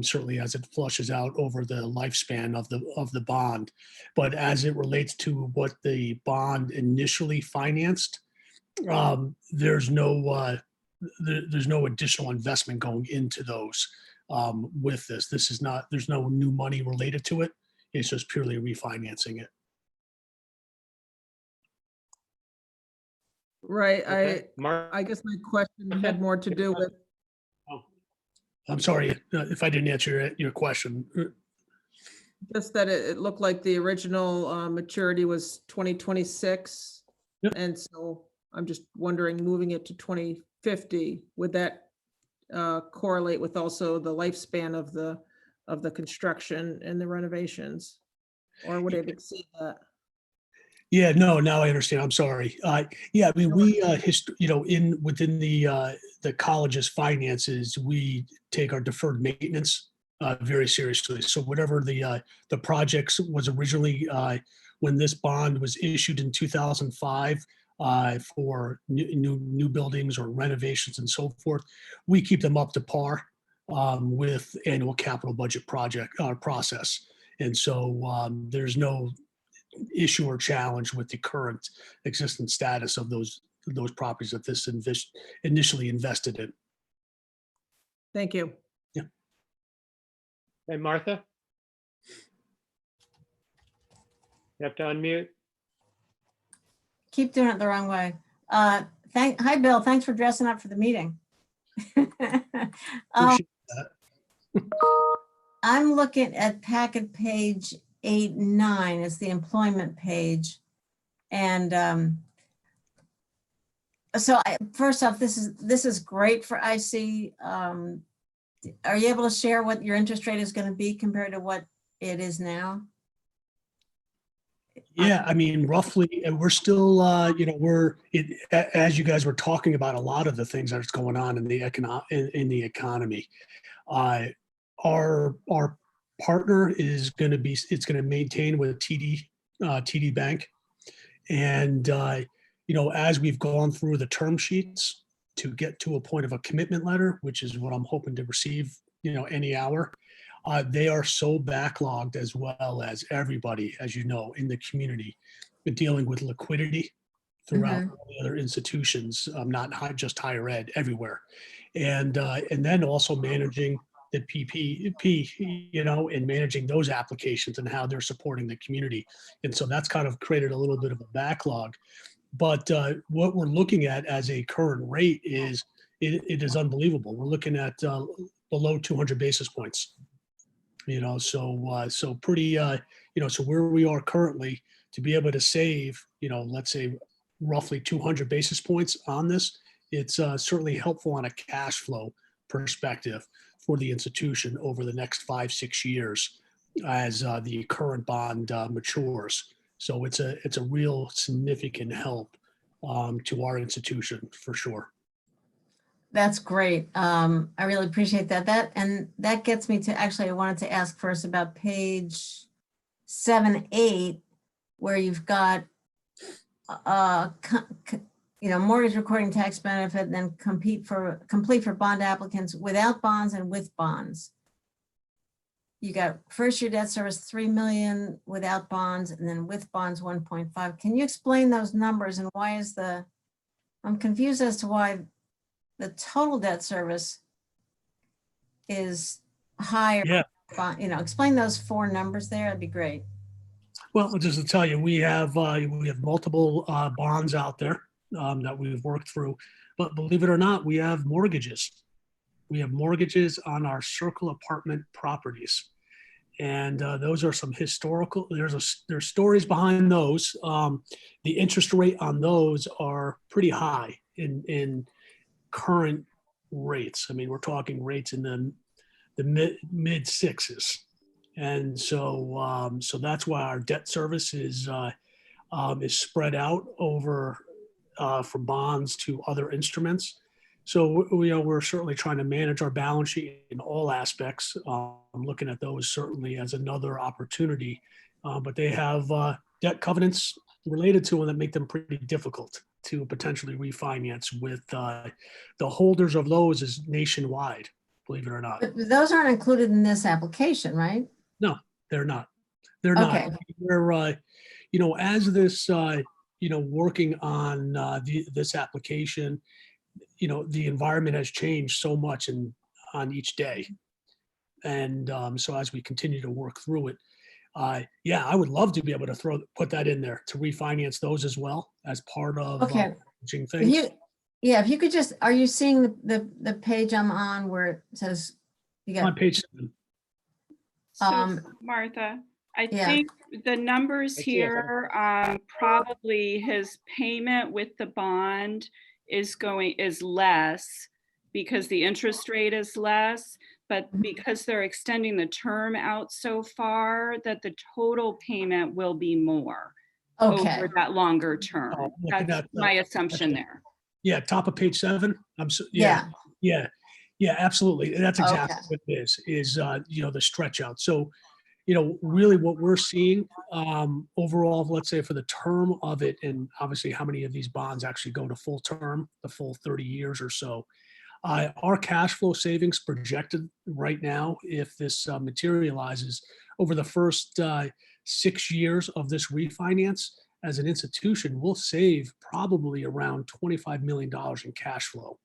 certainly as it flushes out over the lifespan of the bond. But as it relates to what the bond initially financed, there's no additional investment going into those with this. There's no new money related to it. It's just purely refinancing it. Right. Okay. I guess my question had more to do with, I'm sorry if I didn't answer your question. just that it looked like the original maturity was 2026. Yep. And so I'm just wondering, moving it to 2050, would that correlate with also the lifespan of the construction and the renovations? Or would it exceed that? Yeah, no, now I understand. I'm sorry. Yeah, I mean, we, within the college's finances, we take our deferred maintenance very seriously. So whatever the projects was originally, when this bond was issued in 2005 for new buildings or renovations and so forth, we keep them up to par with annual capital budget process. And so there's no issue or challenge with the current existing status of those properties that this initially invested in. Thank you. Yeah. Hey, Martha? You have to unmute. Keep doing it the wrong way. Hi, Bill. Thanks for dressing up for the meeting. Appreciate that. I'm looking at packet page 8-9 is the employment page. And first off, this is great for IC. Are you able to share what your interest rate is going to be compared to what it is now? Yeah, I mean, roughly, we're still, as you guys were talking about a lot of the things that's going on in the economy. Our partner is going to be, it's going to maintain with TD Bank. And, as we've gone through the term sheets to get to a point of a commitment letter, which is what I'm hoping to receive, any hour, they are so backlogged, as well as everybody, as you know, in the community, dealing with liquidity throughout all the other institutions, not just higher ed, everywhere. And then also managing the PPP, and managing those applications and how they're supporting the community. And so that's kind of created a little bit of a backlog. But what we're looking at as a current rate is, it is unbelievable. We're looking at below 200 basis points, so pretty, so where we are currently, to be able to save, let's say roughly 200 basis points on this it's certainly helpful on a cash flow perspective for the institution over the next 5-6 years as the current bond matures. So it's a real significant help to our institution for sure. That's great. I really appreciate that. And that gets me to, actually, I wanted to ask first about page 7-8, where you've got, mortgage recording tax benefit, and then complete for bond applicants without bonds and with bonds. You got first year debt service 3 million without bonds, and then with bonds 1.5. Can you explain those numbers and why is I'm confused as to why the total debt service is higher? Yeah. Explain those 4 numbers there. That'd be great. Well, just to tell you, we have multiple bonds out there that we've worked through, but believe it or not, we have mortgages. We have mortgages on our Circle apartment properties, and those are some historical. There's stories behind those. The interest rate on those are pretty high in current rates. I mean, we're talking rates in the mid 6s. And so that's why our debt service is spread out over from bonds to other instruments. So we're certainly trying to manage our balance sheet in all aspects. I'm looking at those certainly as another opportunity, but they have debt covenants related to them that make them pretty difficult to potentially refinance with. The holders of those is nationwide, believe it or not. But those aren't included in this application, right? No, they're not. They're not. Okay. We're, as this, working on this application, the environment has changed so much on each day. And so as we continue to work through it, I would love to be able to put that in there to refinance those as well as part of Okay. things. If you could just, are you seeing the page I'm on where it says you got On page 7. So Martha, I yeah. think the numbers I see it. here, probably his payment with the bond is less because the interest rate is less, but because they're extending the term out so far that the total payment will be more Okay. over that longer term. Oh, looking That's at my assumption there. Yeah, top of page 7. Yeah, absolutely. That's exactly Okay. what it is the stretch out. So, really what we're seeing overall, let's say for the term of it, and obviously how many of these bonds actually go to full term, the full 30 years or so. Our cash flow savings projected right now, if this materializes over the first 6 years of this refinance, as an institution, we'll save probably around $25 million in cash flow.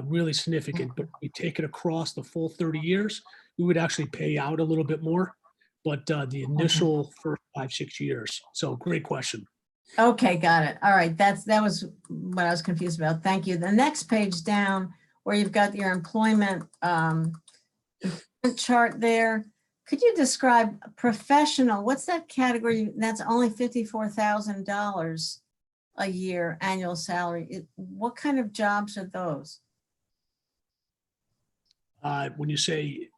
Really significant, but we take it across the full 30 years, we would actually pay out a little bit more, but the initial first 5-6 years. So great question. Okay, got it. All right, that was what I was confused about. Thank you. The next page down where you've got your employment chart there. Could you describe professional? What's that category? That's only $54,000 a year annual salary. What kind of jobs are those? When you say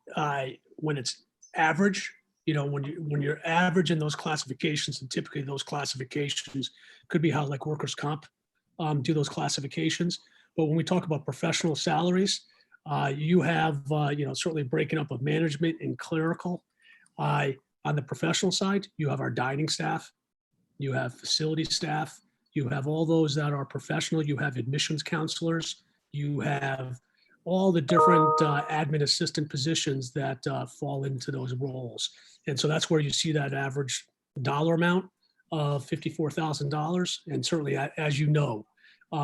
when it's average, when you're average in those classifications, and typically those classifications could be how like workers' comp do those classifications. But when we talk about professional salaries, you have certainly breaking up of management and clerical. On the professional side, you have our dining staff, you have facility staff, you have all those that are professional, you have admissions counselors, you have all the different admin assistant positions that fall into those roles. And so that's where you see that average dollar amount of $54,000. And certainly, as you know,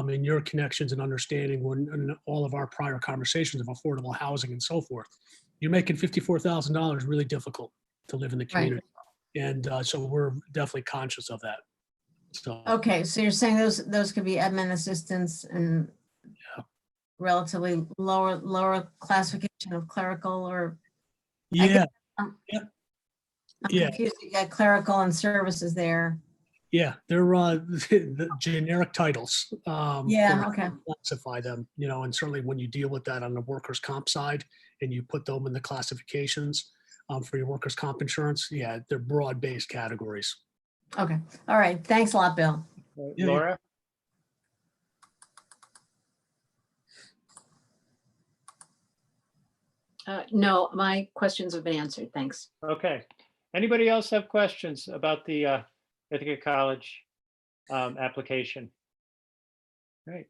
in your connections and understanding in all of our prior conversations of affordable housing and so forth, you're making $54,000 really difficult to live in the community. Right. And so we're definitely conscious of that. So. Okay, so you're saying those could be admin assistants and relatively lower classification of clerical or yeah. I'm confused. You got clerical and services there. Yeah, they're the generic titles. Yeah, for okay. Classify them, you know, and certainly when you deal with that on the workers' comp side and you put them in the classifications for your workers' comp insurance, yeah, they're broad-based categories. Okay. All right. Thanks a lot, Bill. Yeah. Laura? No, my questions have been answered. Thanks. Okay. Anybody else have questions about the Ithaca College application? Great.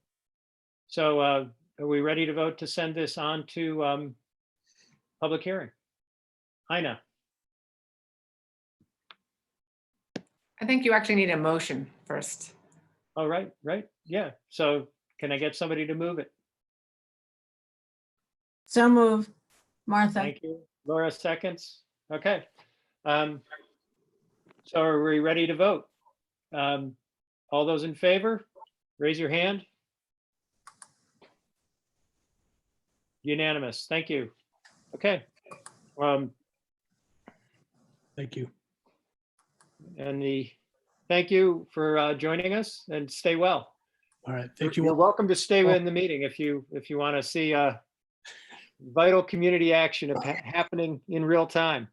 So are we ready to vote to send this on to public hearing? Ina, I think you actually need a motion first. all right, right, yeah. So can I get somebody to move it? So move, Martha. Thank you. Laura seconds. Okay. So are we ready to vote? All those in favor, raise your hand. Unanimous. Thank you. Okay. Thank you. And thank you for joining us and stay well. All right, thank you. You're all. welcome to stay in the meeting if you want to see vital community action happening in real time.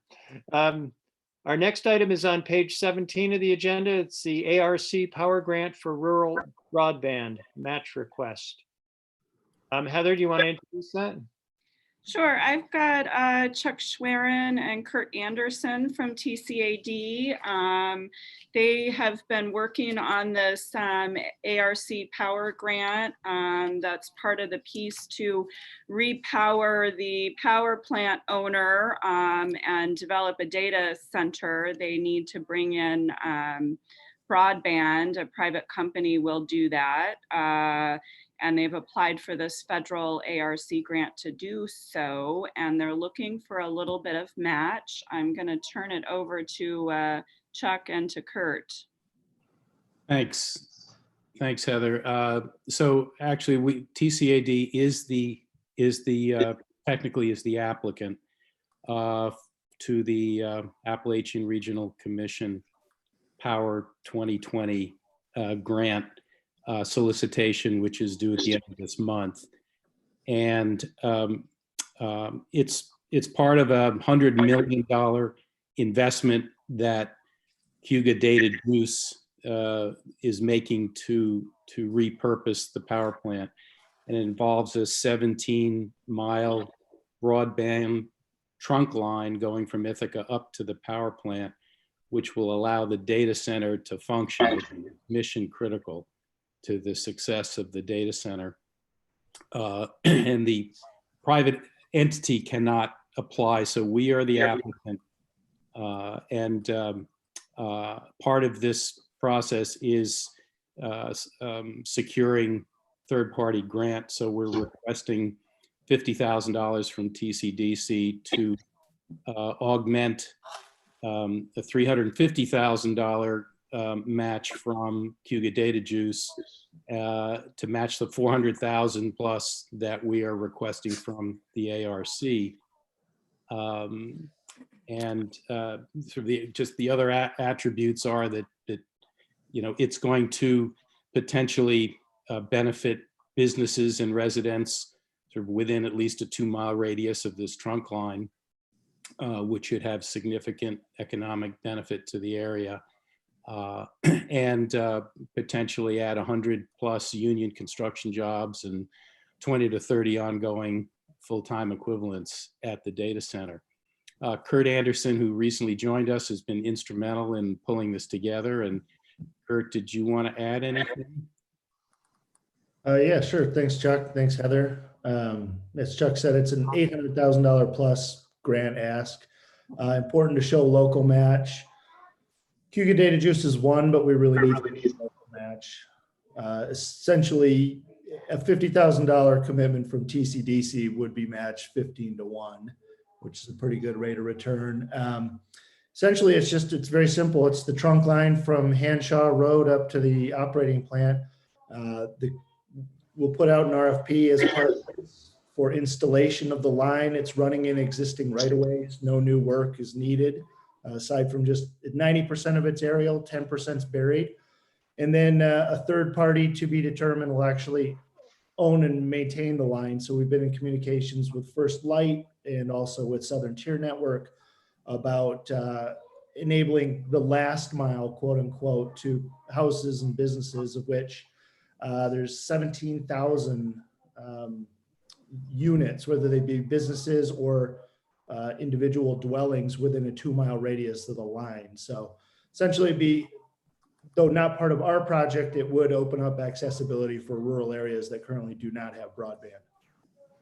Our next item is on page 17 of the agenda. It's the ARC Power Grant for Rural Broadband Match Request. Heather, do you want to introduce that? Sure, I've got Chuck Schwerin and Kurt Anderson from TCAD. They have been working on this ARC Power Grant. That's part of the piece to repower the power plant owner and develop a data center. They need to bring in broadband. A private company will do that. And they've applied for this federal ARC grant to do so, and they're looking for a little bit of match. I'm going to turn it over to Chuck and to Kurt. Thanks. Thanks, Heather. So actually, TCAD technically is the applicant to the Appalachian Regional Commission Power 2020 grant solicitation, which is due at the end of this month. And it's part of a $100 million investment that Huga Data Juice is making to repurpose the power plant. And it involves a 17-mile broadband trunk line going from Ithaca up to the power plant, which will allow the data center to function, mission critical to the success of the data center. And the private entity cannot apply, so we are the applicant. Part of this process is securing third-party grant. So we're requesting $50,000 from TCDC to augment a $350,000 match from Huga Data Juice to match the 400,000 plus that we are requesting from the ARC. Sort of just the other attributes are that you know, it's going to potentially benefit businesses and residents sort of within at least a 2-mile radius of this trunk line, which should have significant economic benefit to the area. And potentially add 100 plus union construction jobs and 20 to 30 ongoing full-time equivalents at the data center. Kurt Anderson, who recently joined us, has been instrumental in pulling this together. And Kurt, did you want to add anything? Yeah, sure. Thanks, Chuck. Thanks, Heather. As Chuck said, it's an $800,000 plus grant ask. Important to show local match. Huga Data Juice is one, but we really need a local match. Essentially, a $50,000 commitment from TCDC would be matched 15-1, which is a pretty good rate of return. Essentially, it's very simple. It's the trunk line from Hanshaw Road up to the operating plant. We'll put out an RFP as part of this for installation of the line. It's running in existing right-of-ways. No new work is needed. aside from just 90% of its aerial, 10% is buried. And then a third party to be determined will actually own and maintain the line. So we've been in communications with First Light and also with Southern Tier Network about enabling the last mile, quote unquote, to houses and businesses, of which there's 17,000 units, whether they be businesses or individual dwellings within a 2-mile radius of the line. So essentially be, though not part of our project, it would open up accessibility for rural areas that currently do not have broadband.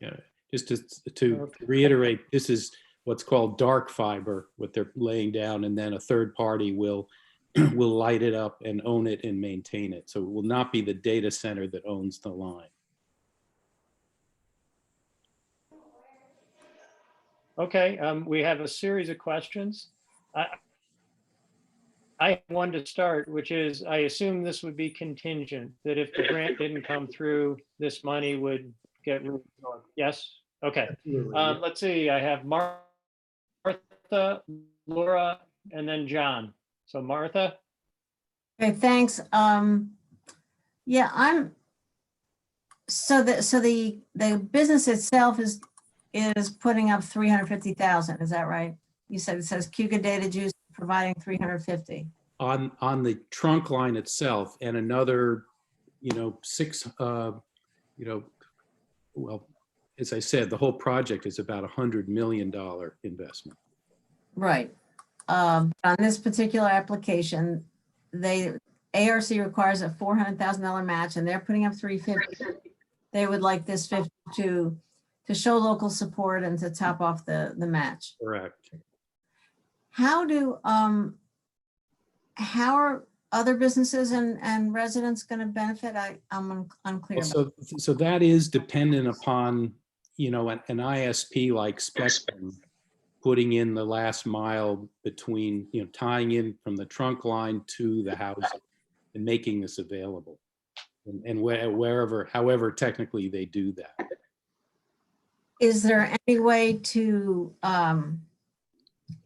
Yeah, just to reiterate, this is what's called dark fiber, what they're laying down, and then a third party will light it up and own it and maintain it. So it will not be the data center that owns the line. Okay, we have a series of questions. I have one to start, which is, I assume this would be contingent, that if the grant didn't come through, this money would get reabsorbed. Yes? Okay. Let's see, I have Martha, Laura, and then John. So Martha? Okay, thanks. Yeah, so the business itself is putting up 350,000, is that right? You said it says Cuga Data Juice providing 350. On the trunk line itself, and another, six, well, as I said, the whole project is about $100 million investment. Right. On this particular application, ARC requires a $400,000 match, and they're putting up 350. They would like this 50 to show local support and to top off the match. Correct. How are other businesses and residents going to benefit? I'm unclear. Well, so that is dependent upon, an ISP like Spectrum putting in the last mile between, tying in from the trunk line to the housing and making this available. And however technically they do that. Is there any way to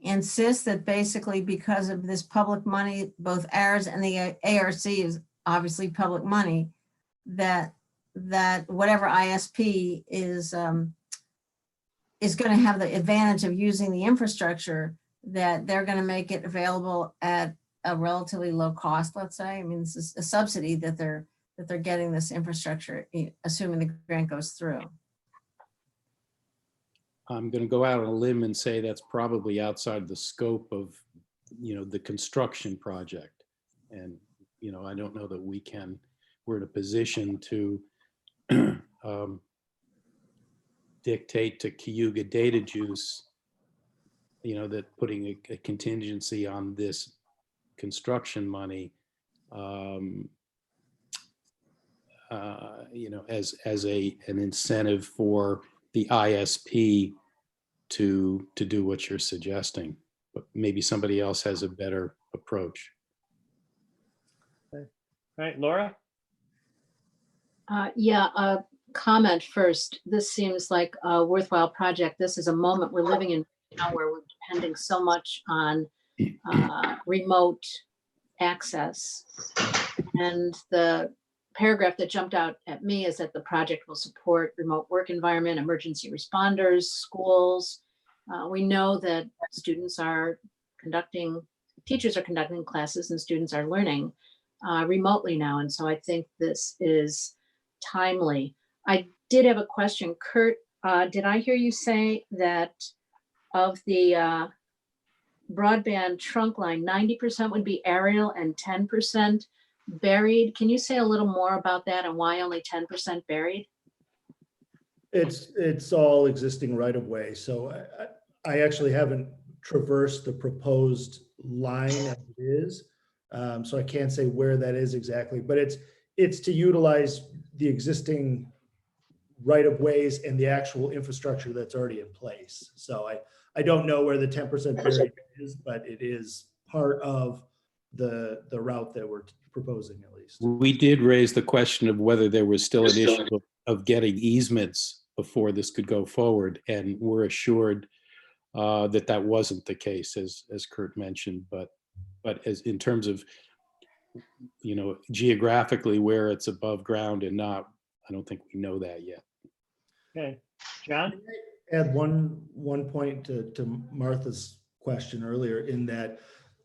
insist that basically because of this public money, both ours and the ARC is obviously public money, that whatever ISP is going to have the advantage of using the infrastructure, that they're going to make it available at a relatively low cost, let's say? I mean, this is a subsidy that they're getting this infrastructure, assuming the grant goes through. I'm going to go out on a limb and say that's probably outside the scope of, the construction project. And, I don't know that we're in a position to dictate to Cayuga Data Juice, that putting a contingency on this construction money, as an incentive for the ISP to do what you're suggesting, but maybe somebody else has a better approach. Okay. All right, Laura? Yeah, a comment first. This seems like a worthwhile project. This is a moment we're living in now where we're depending so much on remote access. And the paragraph that jumped out at me is that the project will support remote work environment, emergency responders, schools. We know that teachers are conducting classes and students are learning remotely now. And so I think this is timely. I did have a question. Kurt, did I hear you say that of the broadband trunk line, 90% would be aerial and 10% buried? Can you say a little more about that and why only 10% buried? It's all existing right of way. So I actually haven't traversed the proposed line as it is. So I can't say where that is exactly, but it's to utilize the existing right of ways and the actual infrastructure that's already in place. So I don't know where the 10% buried is, but it is part of the route that we're proposing, at least. We did raise the question of whether there was still an issue of getting easements before this could go forward, and we're assured that wasn't the case, as Kurt mentioned. But as in terms of, you know, geographically where it's above ground and not, I don't think we know that yet. Okay, John? Add one point to Martha's question earlier, in that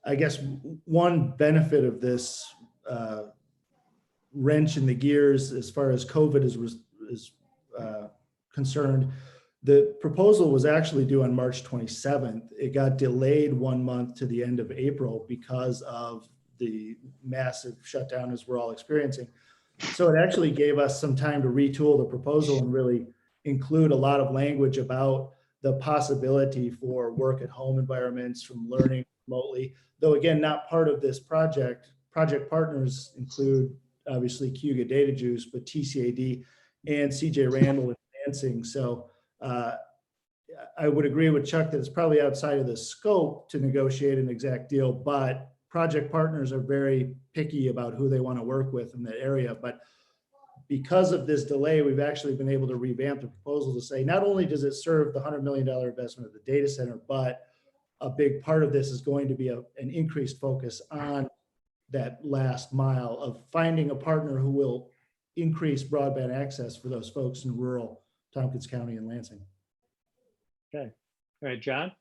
I guess one benefit of this wrench in the gears as far as COVID is concerned, the proposal was actually due on March 27th. It got delayed 1 month to the end of April because of the massive shutdown as we're all experiencing. So it actually gave us some time to retool the proposal and really include a lot of language about the possibility for work at home environments, from learning remotely. Though again, not part of this project. Project partners include obviously Cayuga Data Juice, but TCAD and CJ Randall and Lansing. So I would agree with Chuck that it's probably outside of the scope to negotiate an exact deal, but project partners are very picky about who they want to work with in that area. But because of this delay, we've actually been able to revamp the proposal to say, not only does it serve the $100 million investment of the data center, but a big part of this is going to be an increased focus on that last mile of finding a partner who will increase broadband access for those folks in rural Tompkins County and Lansing. Okay, all right, John?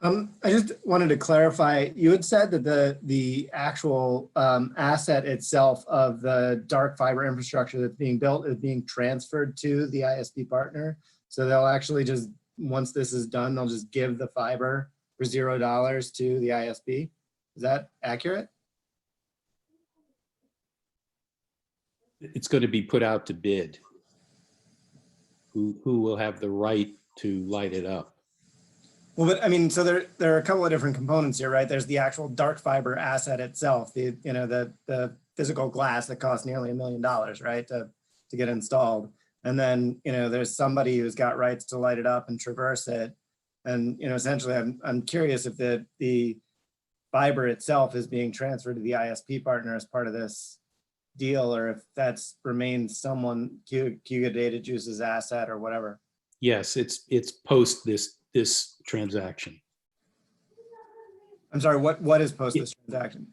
I just wanted to clarify, you had said that the actual asset itself of the dark fiber infrastructure that's being built is being transferred to the ISP partner. So they'll actually just, once this is done, they'll just give the fiber for $0 to the ISP. Is that accurate? It's going to be put out to bid. Who will have the right to light it up? Well, but I mean, so there are a couple of different components here, right? There's the actual dark fiber asset itself, the physical glass that costs nearly $1 million, right, to get installed. And then, there's somebody who's got rights to light it up and traverse it. And, essentially, I'm curious if the fiber itself is being transferred to the ISP partner as part of this deal, or if that's remains someone, Cayuga Data Juice's asset or whatever. Yes, it's post this transaction. I'm sorry, what is post this transaction?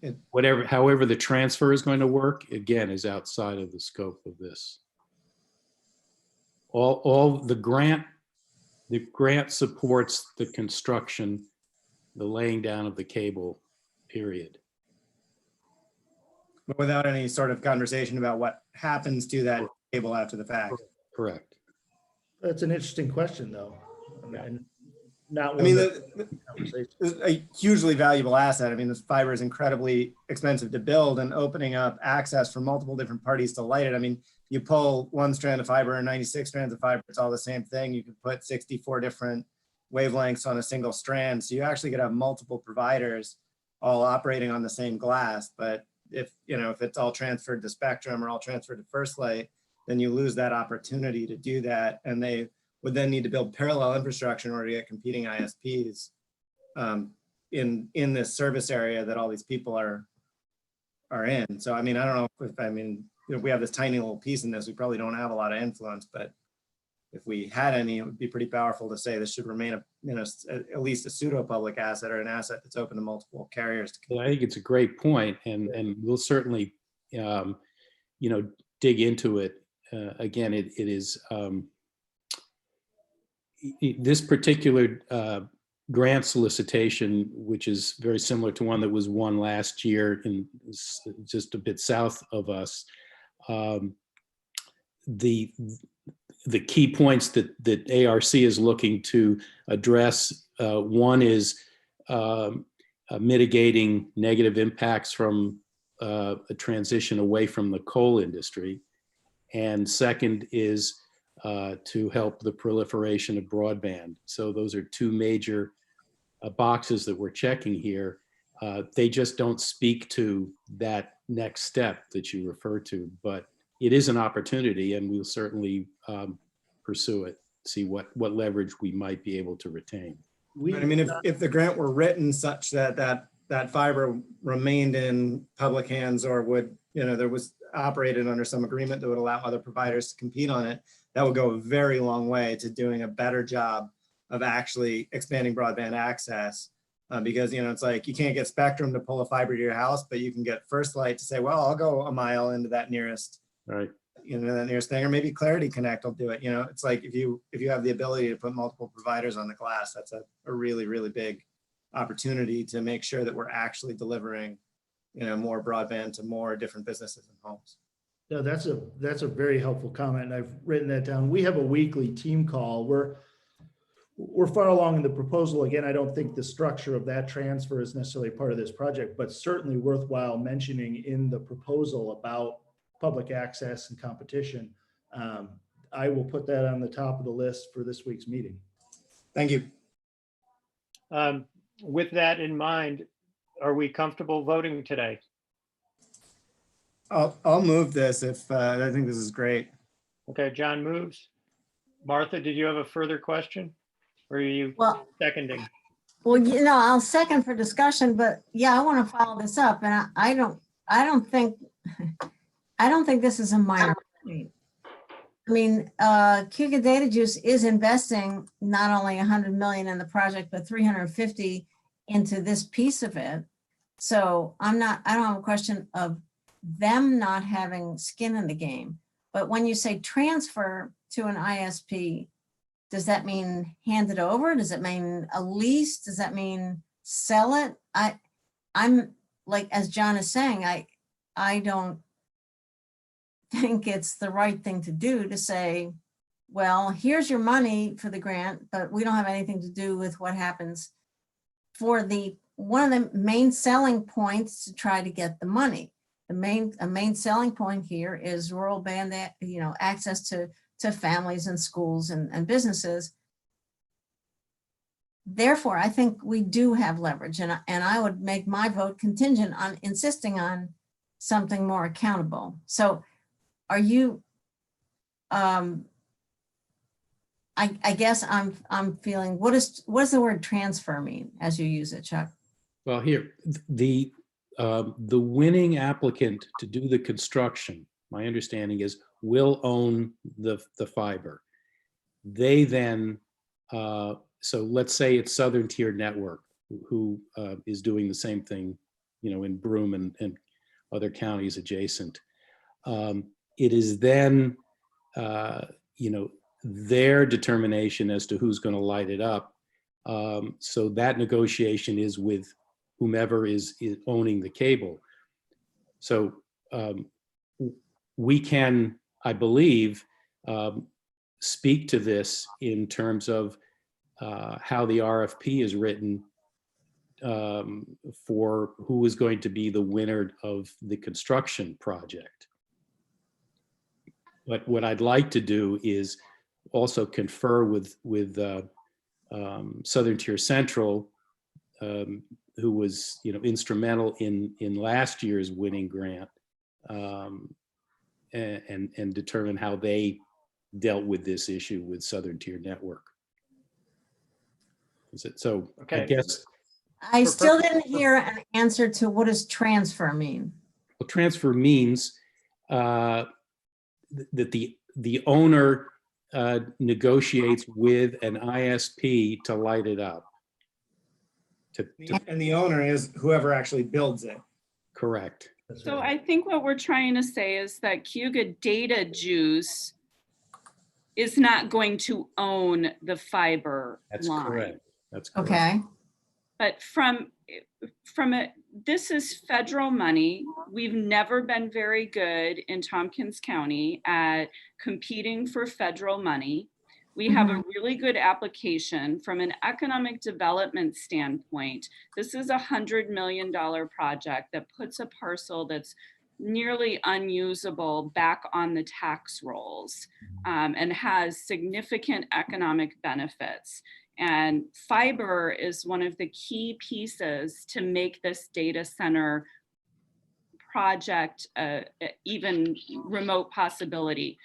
However the transfer is going to work, again, is outside of the scope of this. All the grant supports the construction, the laying down of the cable, period. But without any sort of conversation about what happens to that cable after the fact. Correct. That's an interesting question, though. And not I mean, conversation. a hugely valuable asset. I mean, this fiber is incredibly expensive to build, and opening up access for multiple different parties to light it. I mean, you pull one strand of fiber and 96 strands of fiber, it's all the same thing. You can put 64 different wavelengths on a single strand. So you actually could have multiple providers all operating on the same glass. But if it's all transferred to Spectrum or all transferred to First Light, then you lose that opportunity to do that. And they would then need to build parallel infrastructure in order to get competing ISPs in this service area that all these people are in. So, I mean, I don't know if we have this tiny little piece in this, we probably don't have a lot of influence, but if we had any, it would be pretty powerful to say this should remain at least a pseudo public asset, or an asset that's open to multiple carriers. Well, I think it's a great point, and we'll certainly, dig into it. Again, it is this particular grant solicitation, which is very similar to one that was won last year in just a bit south of us. The key points that ARC is looking to address, one is mitigating negative impacts from a transition away from the coal industry. And second is to help the proliferation of broadband. So those are two major boxes that we're checking here. They just don't speak to that next step that you refer to, but it is an opportunity, and we'll certainly pursue it, see what leverage we might be able to retain. I mean, if the grant were written such that fiber remained in public hands, or there was operated under some agreement that would allow other providers to compete on it, that would go a very long way to doing a better job of actually expanding broadband access. Because, it's like you can't get Spectrum to pull a fiber to your house, but you can get First Light to say, well, I'll go a mile into that nearest, Right. that nearest thing, or maybe Clarity Connect will do it. It's like if you have the ability to put multiple providers on the glass, that's a really, really big opportunity to make sure that we're actually delivering, more broadband to more different businesses and homes. No, that's a very helpful comment, and I've written that down. We have a weekly team call. We're far along in the proposal. Again, I don't think the structure of that transfer is necessarily part of this project, but certainly worthwhile mentioning in the proposal about public access and competition. I will put that on the top of the list for this week's meeting. Thank you. With that in mind, are we comfortable voting today? I'll move this if I think this is great. Okay, John moves. Martha, did you have a further question? Or are you Well, seconding? well, I'll second for discussion, but yeah, I want to follow this up, and I don't think this is a minor point. I mean, Cuba Data Juice is investing not only 100 million in the project, but 350 into this piece of it. So I don't have a question of them not having skin in the game. But when you say transfer to an ISP, does that mean hand it over? Does it mean a lease? Does that mean sell it? I'm like, as John is saying, I don't think it's the right thing to do to say, well, here's your money for the grant, but we don't have anything to do with what happens for one of the main selling points to try to get the money. A main selling point here is rural band, access to families and schools and businesses. Therefore, I think we do have leverage, and I would make my vote contingent on insisting on something more accountable. So are you, I guess I'm feeling, what does the word transfer mean as you use it, Chuck? Well, here, the winning applicant to do the construction, my understanding is, will own the fiber. They then, so let's say it's Southern Tier Network, who is doing the same thing, in Broome and other counties adjacent. It is then, their determination as to who's going to light it up. So that negotiation is with whomever is owning the cable. So we can, I believe, speak to this in terms of how the RFP is written for who is going to be the winner of the construction project. But what I'd like to do is also confer with Southern Tier Central, who was instrumental in last year's winning grant, and determine how they dealt with this issue with Southern Tier Network. So Okay. I guess. I still didn't hear an answer to what does transfer mean? Well, transfer means that the owner negotiates with an ISP to light it up. And the owner is whoever actually builds it. Correct. So I think what we're trying to say is that Cuba Data Juice is not going to own the fiber That's line. correct. That's correct. Okay. But this is federal money. We've never been very good in Tompkins County at competing for federal money. We have a really good application from an economic development standpoint. This is $100 million project that puts a parcel that's nearly unusable back on the tax rolls, and has significant economic benefits. And fiber is one of the key pieces to make this data center project even remote possibility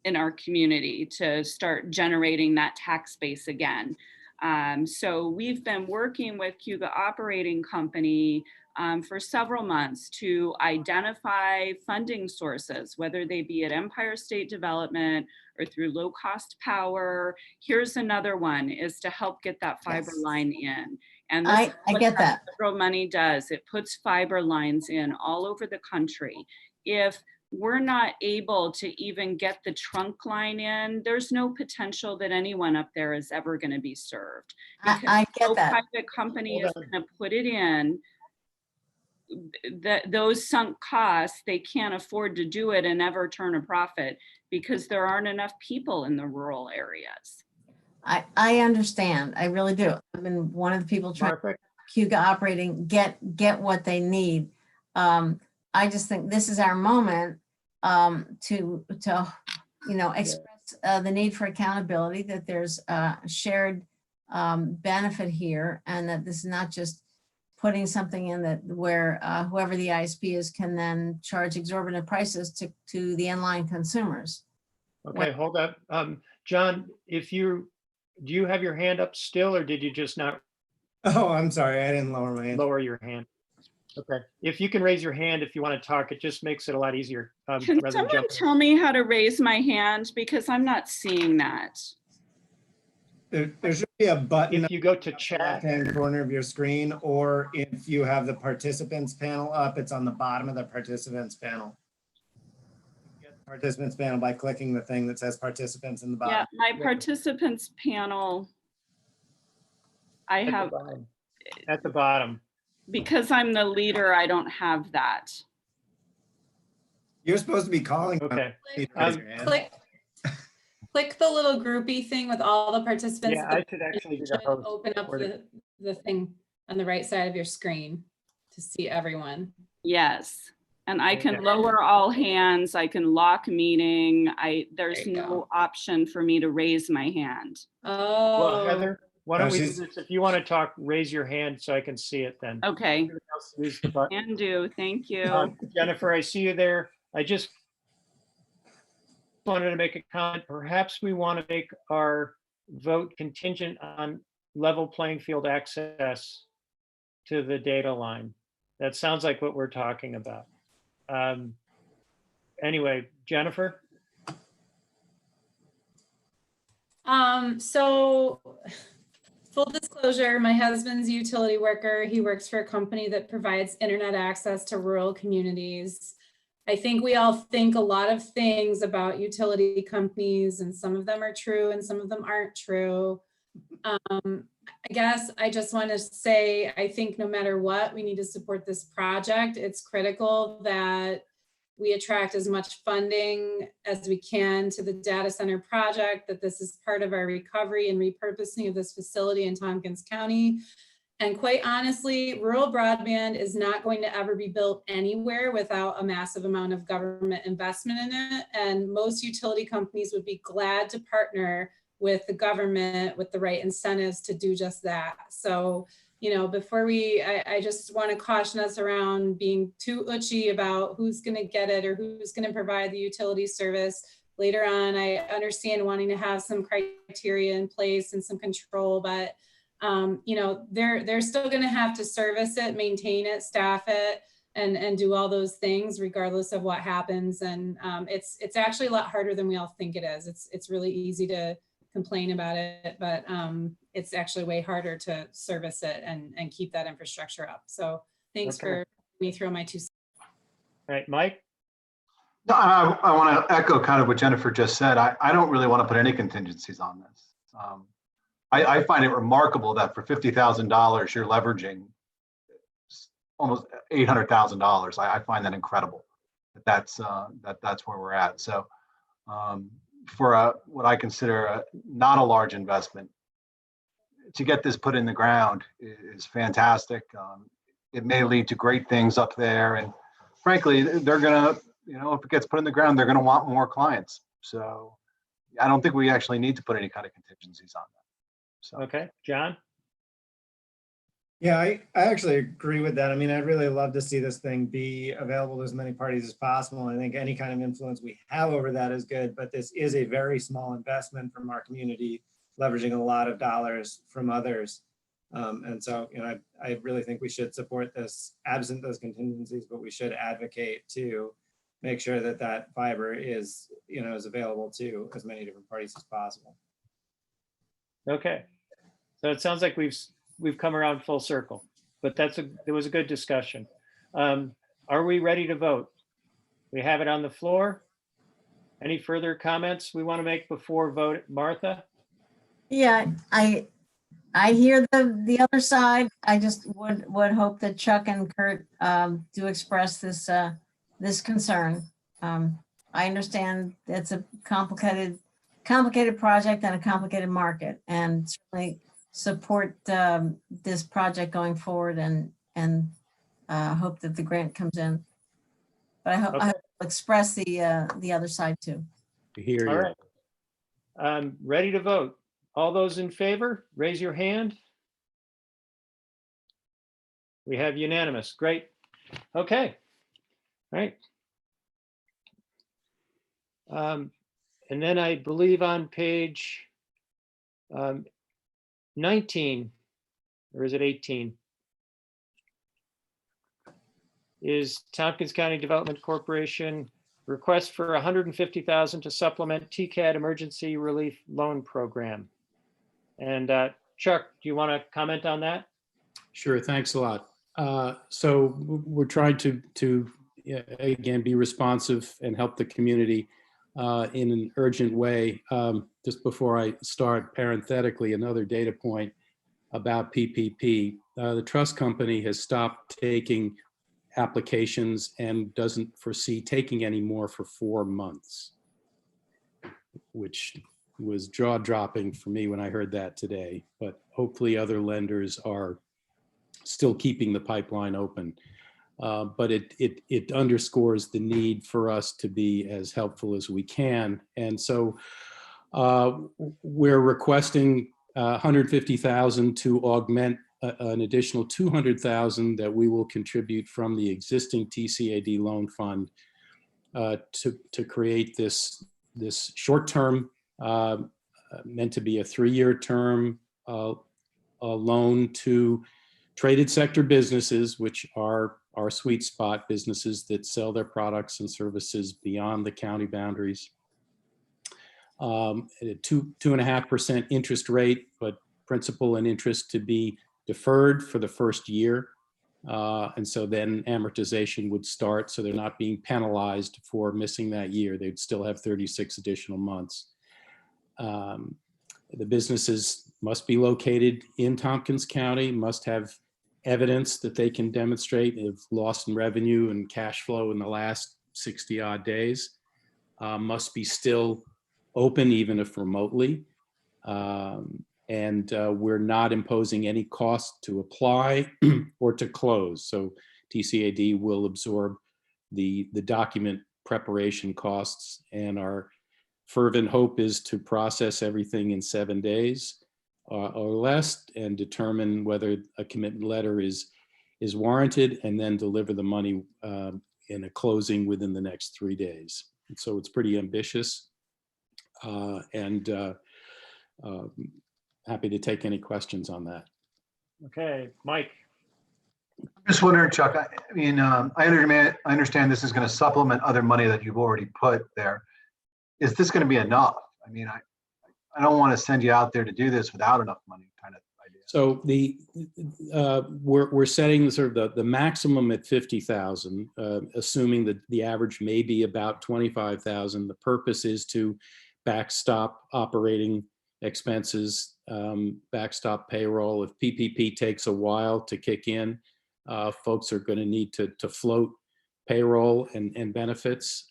in our community to start generating that tax base again. So we've been working with Cuba Operating Company for several months to identify funding sources, whether they be at Empire State Development or through low cost power. Here's another one, is to help get that fiber Yes. line in. And this I is what get that. federal money does. It puts fiber lines in all over the country. If we're not able to even get the trunk line in, there's no potential that anyone up there is ever going to be served. I get No that. private company is Hold on. going to put it in. Those sunk costs, they can't afford to do it and ever turn a profit because there aren't enough people in the rural areas. I understand. I really do. I've been one of the people trying Martha, Hugo operating, get what they need. I just think this is our moment to express the need for accountability, that there's a shared benefit here, and that this is not just putting something in that where whoever the ISP is can then charge exorbitant prices to the inline consumers. okay, hold up. John, do you have your hand up still, or did you just not Oh, I'm sorry. I didn't lower my hand. lower your hand? Okay, if you can raise your hand if you want to talk, it just makes it a lot easier. Can rather than someone jumping. tell me how to raise my hand? Because I'm not seeing that. There should be a button If you go to in the chat, left-hand corner of your screen, or if you have the participants panel up, it's on the bottom of the participants panel. You get the participants panel by clicking the thing that says participants in the Yeah, bottom. my participants panel, I at the have, bottom. At the bottom. because I'm the leader, I don't have that. You're supposed to be calling. Okay. You to raise your hand. Click the little groupie thing with all the participants. Yeah, I should actually be the Should host. open up for the thing on the right side of your screen to see everyone. Yes. And I can Okay. lower all hands, I can lock meeting, there's There you no go. option for me to raise my hand. Oh. Well, Heather, why don't No, we do she's- this? If you want to talk, raise your hand so I can see it then. Okay, Everybody else use the button. can do, thank you. Jennifer, I see you there. I just wanted to make a comment. Perhaps we want to make our vote contingent on level playing field access to the data line. That sounds like what we're talking about. Anyway, Jennifer? So full disclosure, my husband's a utility worker. He works for a company that provides internet access to rural communities. I think we all think a lot of things about utility companies, and some of them are true and some of them aren't true. I guess I just want to say, I think no matter what, we need to support this project. It's critical that we attract as much funding as we can to the data center project, that this is part of our recovery and repurposing of this facility in Tompkins County. And quite honestly, rural broadband is not going to ever be built anywhere without a massive amount of government investment in it. And most utility companies would be glad to partner with the government with the right incentives to do just that. So, you know, before I just want to caution us around being too utchy about who's going to get it or who's going to provide the utility service. Later on, I understand wanting to have some criteria in place and some control, but you know, they're still going to have to service it, maintain it, staff it, and do all those things regardless of what happens. And it's actually a lot harder than we all think it is. It's really easy to complain about it, but it's actually way harder to service it and keep that infrastructure up. So thanks Okay. for me throwing my 2 cents. All right, Mike? No, I want to echo kind of what Jennifer just said. I don't really want to put any contingencies on this. I find it remarkable that for $50,000, you're leveraging almost $800,000. I find that incredible. That's where we're at. So for what I consider not a large investment, to get this put in the ground is fantastic. It may lead to great things up there, and frankly, they're gonna, you know, if it gets put in the ground, they're gonna want more clients. So I don't think we actually need to put any kind of contingencies on that. So. Okay, John? Yeah, I actually agree with that. I mean, I'd really love to see this thing be available to as many parties as possible. I think any kind of influence we have over that is good, but this is a very small investment from our community, leveraging a lot of dollars from others. And so, I really think we should support this absent those contingencies, but we should advocate to make sure that that fiber is, is available to as many different parties as possible. Okay. So it sounds like we've come around full circle, but it was a good discussion. Are we ready to vote? We have it on the floor. Any further comments we want to make before vote? Martha? Yeah, I hear the other side. I just would hope that Chuck and Kurt do express this concern. I understand it's a complicated project and a complicated market, and certainly support this project going forward, and hope that the grant comes in. But I hope I'll express the other side too. Here, All right. Ready to vote. All those in favor, raise your hand. We have unanimous. Great. Okay. All right. And then I believe on page 19, or is it 18? Is Tompkins County Development Corporation request for $150,000 to supplement TCAD Emergency Relief Loan Program. And Chuck, do you want to comment on that? Sure, thanks a lot. So we're trying to again, be responsive and help the community in an urgent way. Just before I start, parenthetically, another data point about PPP. The trust company has stopped taking applications and doesn't foresee taking any more for 4 months, which was jaw-dropping for me when I heard that today. But hopefully other lenders are still keeping the pipeline open. But it underscores the need for us to be as helpful as we can. And so we're requesting $150,000 to augment an additional $200,000 that we will contribute from the existing TCAD loan fund to create this short-term, meant to be a 3-year term loan to traded sector businesses, which are our sweet spot businesses that sell their products and services beyond the county boundaries. At a 2.5% interest rate, but principal and interest to be deferred for the first year. And so then amortization would start. So they're not being penalized for missing that year. They'd still have 36 additional months. The businesses must be located in Tompkins County, must have evidence that they can demonstrate of loss in revenue and cash flow in the last 60 odd days, must be still open even if remotely. And we're not imposing any cost to apply or to close. So TCAD will absorb the document preparation costs, and our fervent hope is to process everything in 7 days or less and determine whether a commitment letter is warranted, and then deliver the money in a closing within the next 3 days. And so it's pretty ambitious, happy to take any questions on that. Okay, Mike. Just wondering, Chuck, I mean, I understand this is going to supplement other money that you've already put there. Is this going to be enough? I mean, I don't want to send you out there to do this without enough money kind of idea. So we're setting sort of the maximum at 50,000, assuming that the average may be about 25,000. The purpose is to backstop operating expenses, backstop payroll. If PPP takes a while to kick in, folks are going to need to float payroll and benefits.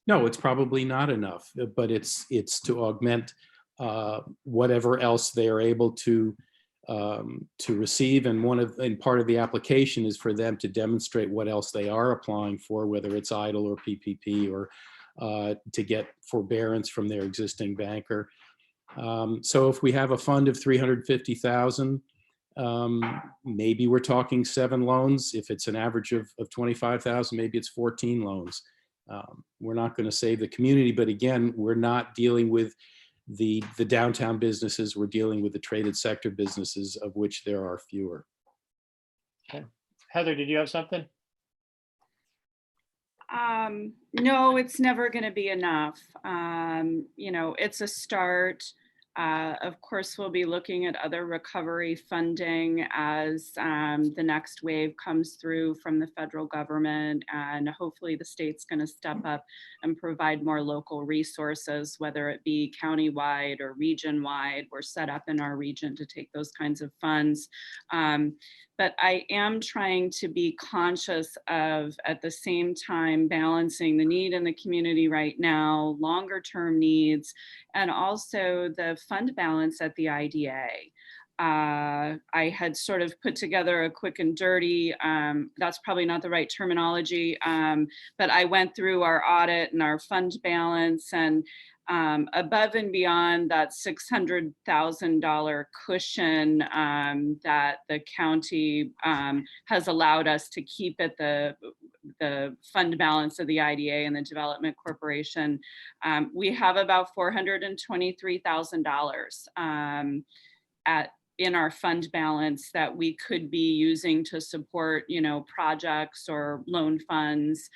No, it's probably not enough, but it's to augment whatever else they are able to receive. And part of the application is for them to demonstrate what else they are applying for, whether it's EIDL or PPP, or to get forbearance from their existing banker. So if we have a fund of 350,000, maybe we're talking 7 loans. If it's an average of 25,000, maybe it's 14 loans. We're not going to save the community, but again, we're not dealing with the downtown businesses. We're dealing with the traded sector businesses, of which there are fewer. Heather, did you have something? No, it's never going to be enough. You know, it's a start. Of course, we'll be looking at other recovery funding as the next wave comes through from the federal government, and hopefully the state's going to step up and provide more local resources, whether it be countywide or region-wide. We're set up in our region to take those kinds of funds. But I am trying to be conscious of, at the same time, balancing the need in the community right now, longer term needs, and also the fund balance at the IDA. I had sort of put together a quick and dirty, that's probably not the right terminology, but I went through our audit and our fund balance, and above and beyond that $600,000 cushion that the county has allowed us to keep at the fund balance of the IDA and the Development Corporation, we have about $423,000 in our fund balance that we could be using to support, you know, projects or loan funds.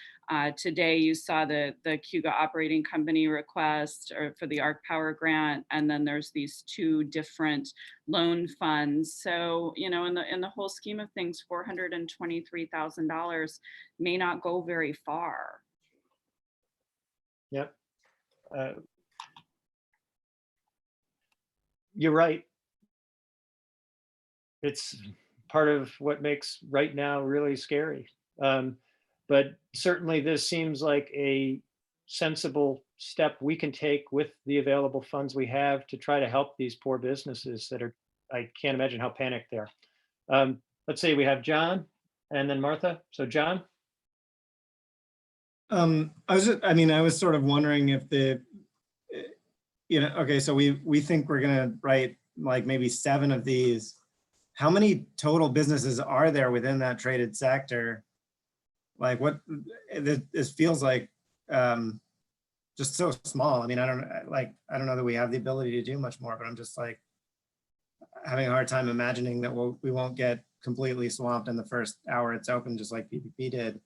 Today, you saw the Cuga Operating Company request or for the ARC Power grant, and then there's these two different loan funds. So, you know, in the whole scheme of things, $423,000 may not go very far. Yep. You're right. It's part of what makes right now really scary. But certainly this seems like a sensible step we can take with the available funds we have to try to help these poor businesses that are, I can't imagine how panicked they are. Let's say we have John and then Martha. So John? I was sort of wondering if okay, so we think we're gonna write like maybe 7 of these. How many total businesses are there within that traded sector? Like this feels like just so small. I mean, I don't know that we have the ability to do much more, but I'm just like having a hard time imagining that we won't get completely swamped in the first hour it's open, just like PPP did,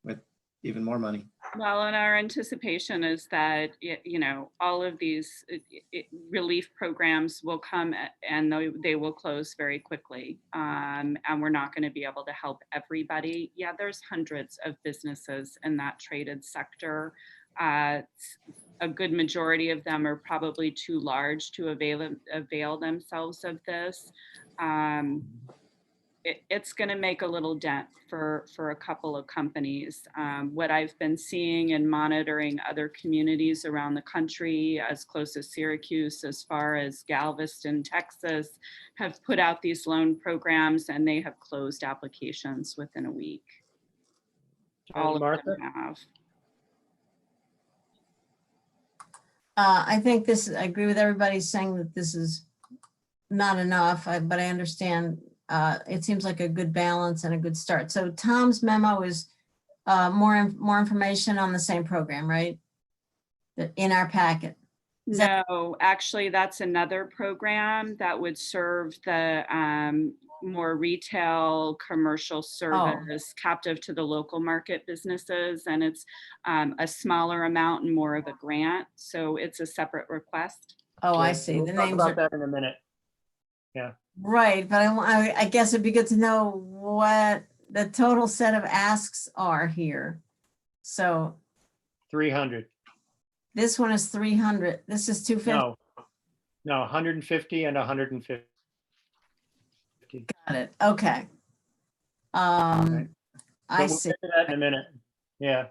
with even more money. Well, and our anticipation is that, you know, all of these relief programs will come and they will close very quickly. And we're not going to be able to help everybody. Yeah, there's hundreds of businesses in that traded sector. A good majority of them are probably too large to avail themselves of this. It's going to make a little dent for a couple of companies. What I've been seeing and monitoring other communities around the country, as close as Syracuse, as far as Galveston, Texas, have put out these loan programs and they have closed applications within a week. All of them have. I think I agree with everybody saying that this is not enough, but I understand it seems like a good balance and a good start. So Tom's memo is more information on the same program, right? In our packet. No, actually, that's another program that would serve the more retail commercial service captive to the local market businesses. And it's a smaller amount and more of a grant. So it's a separate request. Oh, I see. We'll The talk names about are that in a minute. Yeah. right, but I guess it'd be good to know what the total set of asks are here. So 300. this one is 300. This is 250. No, 150 and 150. Got it. Okay. I We'll see. get to that in a minute. Yeah.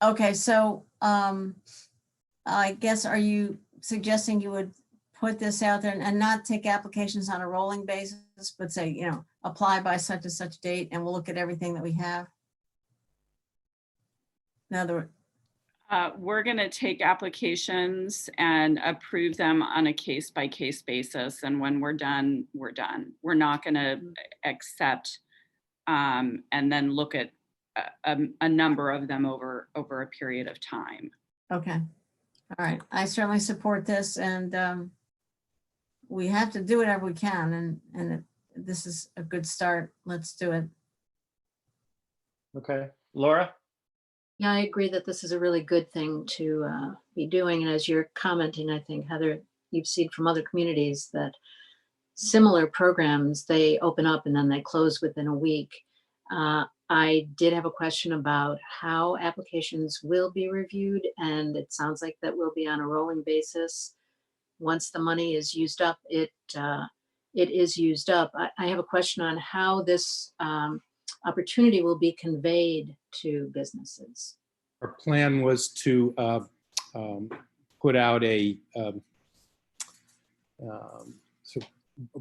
Okay, so I guess, are you suggesting you would put this out there and not take applications on a rolling basis, but say, you know, apply by such and such date and we'll look at everything that we have? In other words, we're going to take applications and approve them on a case-by-case basis. And when we're done, we're done. We're not going to accept and then look at a number of them over a period of time. okay. All right, I certainly support this, and we have to do whatever we can, and this is a good start. Let's do it. Okay, Laura? Yeah, I agree that this is a really good thing to be doing. And as you're commenting, I think, Heather, you've seen from other communities that similar programs, they open up and then they close within a week. I did have a question about how applications will be reviewed, and it sounds like that will be on a rolling basis. Once the money is used up, it is used up. I have a question on how this opportunity will be conveyed to businesses. Our plan was to put out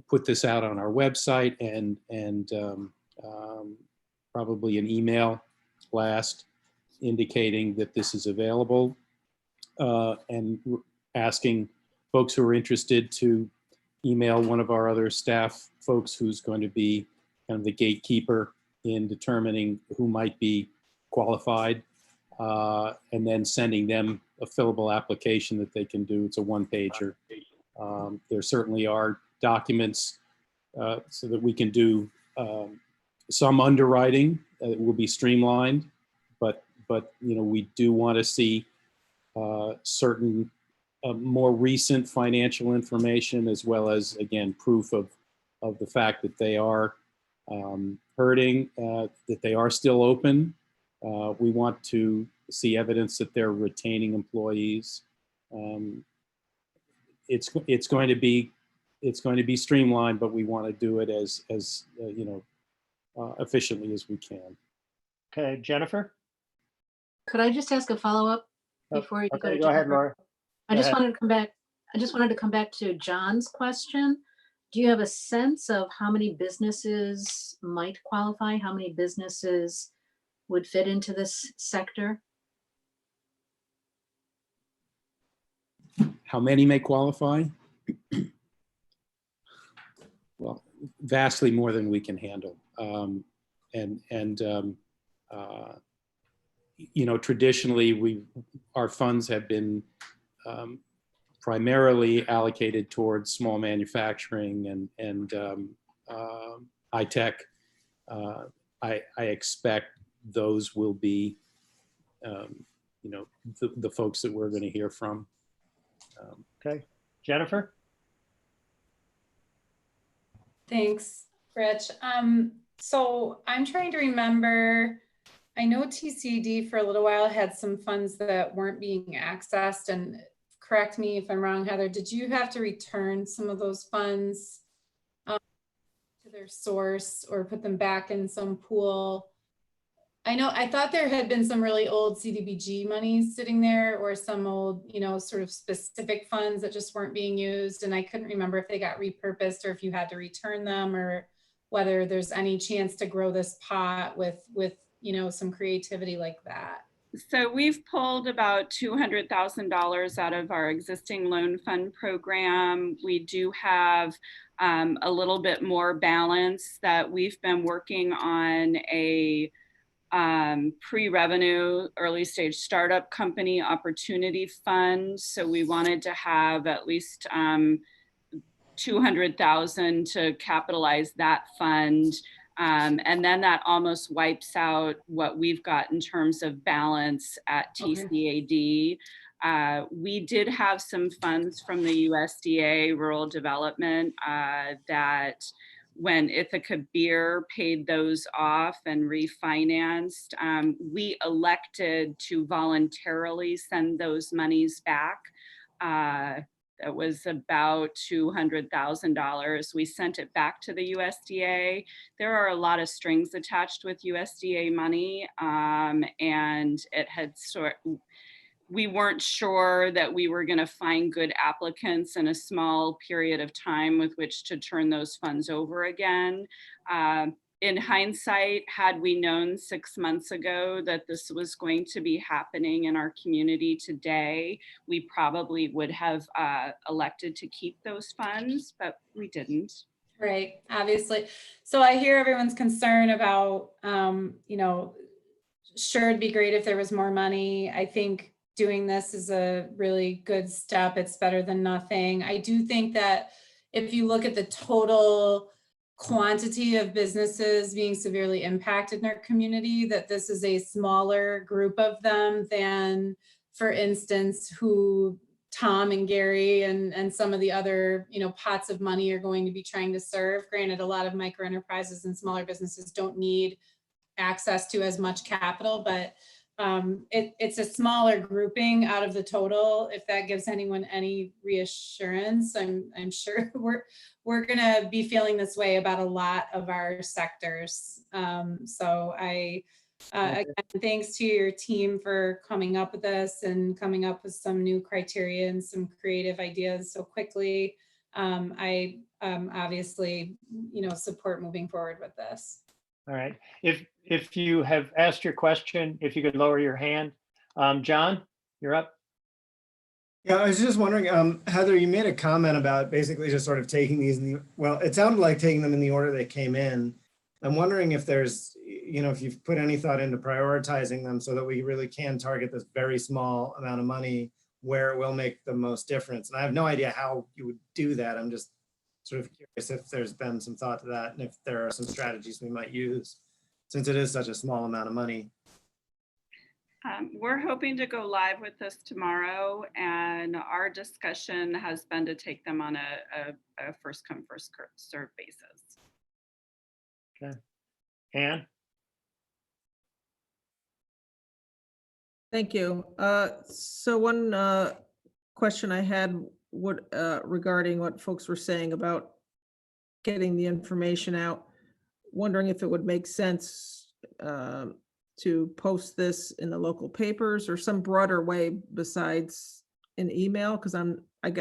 put this out on our website and probably an email blast indicating that this is available, and asking folks who are interested to email one of our other staff folks who's going to be kind of the gatekeeper in determining who might be qualified, and then sending them a fillable application that they can do. It's a one-pager. There certainly are documents so that we can do some underwriting. It will be streamlined, but we do want to see certain more recent financial information, as well as, again, proof of the fact that they are hurting, that they are still open. We want to see evidence that they're retaining employees. It's going to be streamlined, but we want to do it as efficiently as we can. Okay, Jennifer? Could I just ask a follow-up before you go Okay, to go ahead, Jennifer? Laura. I Go just ahead. wanted to come back. I just wanted to come back to John's question. Do you have a sense of how many businesses might qualify? How many businesses would fit into this sector? How many may qualify? Well, vastly more than we can handle. Traditionally, our funds have been primarily allocated towards small manufacturing and high tech. I expect those will be, the folks that we're going to hear from. Okay, Jennifer? Thanks, Rich. So I'm trying to remember, I know TCD for a little while had some funds that weren't being accessed, and correct me if I'm wrong, Heather, did you have to return some of those funds to their source or put them back in some pool? I thought there had been some really old CDBG monies sitting there, or some old, sort of specific funds that just weren't being used. And I couldn't remember if they got repurposed or if you had to return them, or whether there's any chance to grow this pot with some creativity like that. So we've pulled about $200,000 out of our existing loan fund program. We do have a little bit more balance that we've been working on a pre-revenue early stage startup company opportunity fund. So we wanted to have at least $200,000 to capitalize that fund. And then that almost wipes out what we've got in terms of balance at TCAD. We did have some funds from the USDA Rural Development that when Ithaca Beer paid those off and refinanced, we elected to voluntarily send those monies back. That was about $200,000. We sent it back to the USDA. There are a lot of strings attached with USDA money, and it had we weren't sure that we were going to find good applicants in a small period of time with which to turn those funds over again. In hindsight, had we known 6 months ago that this was going to be happening in our community today, we probably would have elected to keep those funds, but we didn't. Right, obviously. So I hear everyone's concern about, sure, it'd be great if there was more money. I think doing this is a really good step. It's better than nothing. I do think that if you look at the total quantity of businesses being severely impacted in our community, that this is a smaller group of them than, for instance, who Tom and Gary and some of the other, pots of money are going to be trying to serve. Granted, a lot of micro enterprises and smaller businesses don't need access to as much capital, but it's a smaller grouping out of the total. If that gives anyone any reassurance, I'm sure we're gonna be feeling this way about a lot of our sectors. So again, thanks to your team for coming up with this and coming up with some new criteria and some creative ideas so quickly. I obviously, support moving forward with this. All right. If you have asked your question, if you could lower your hand. John, you're up. Yeah, I was just wondering, Heather, you made a comment about basically just sort of taking these well, it sounded like taking them in the order they came in. I'm wondering if there's, if you've put any thought into prioritizing them so that we really can target this very small amount of money where it will make the most difference. And I have no idea how you would do that. I'm just sort of curious if there's been some thought to that and if there are some strategies we might use since it is such a small amount of money. We're hoping to go live with this tomorrow, and our discussion has been to take them on a first come, first serve basis. Okay. Anne? Thank you. So one question I had regarding what folks were saying about getting the information out, wondering if it would make sense to post this in the local papers or some broader way besides an email, because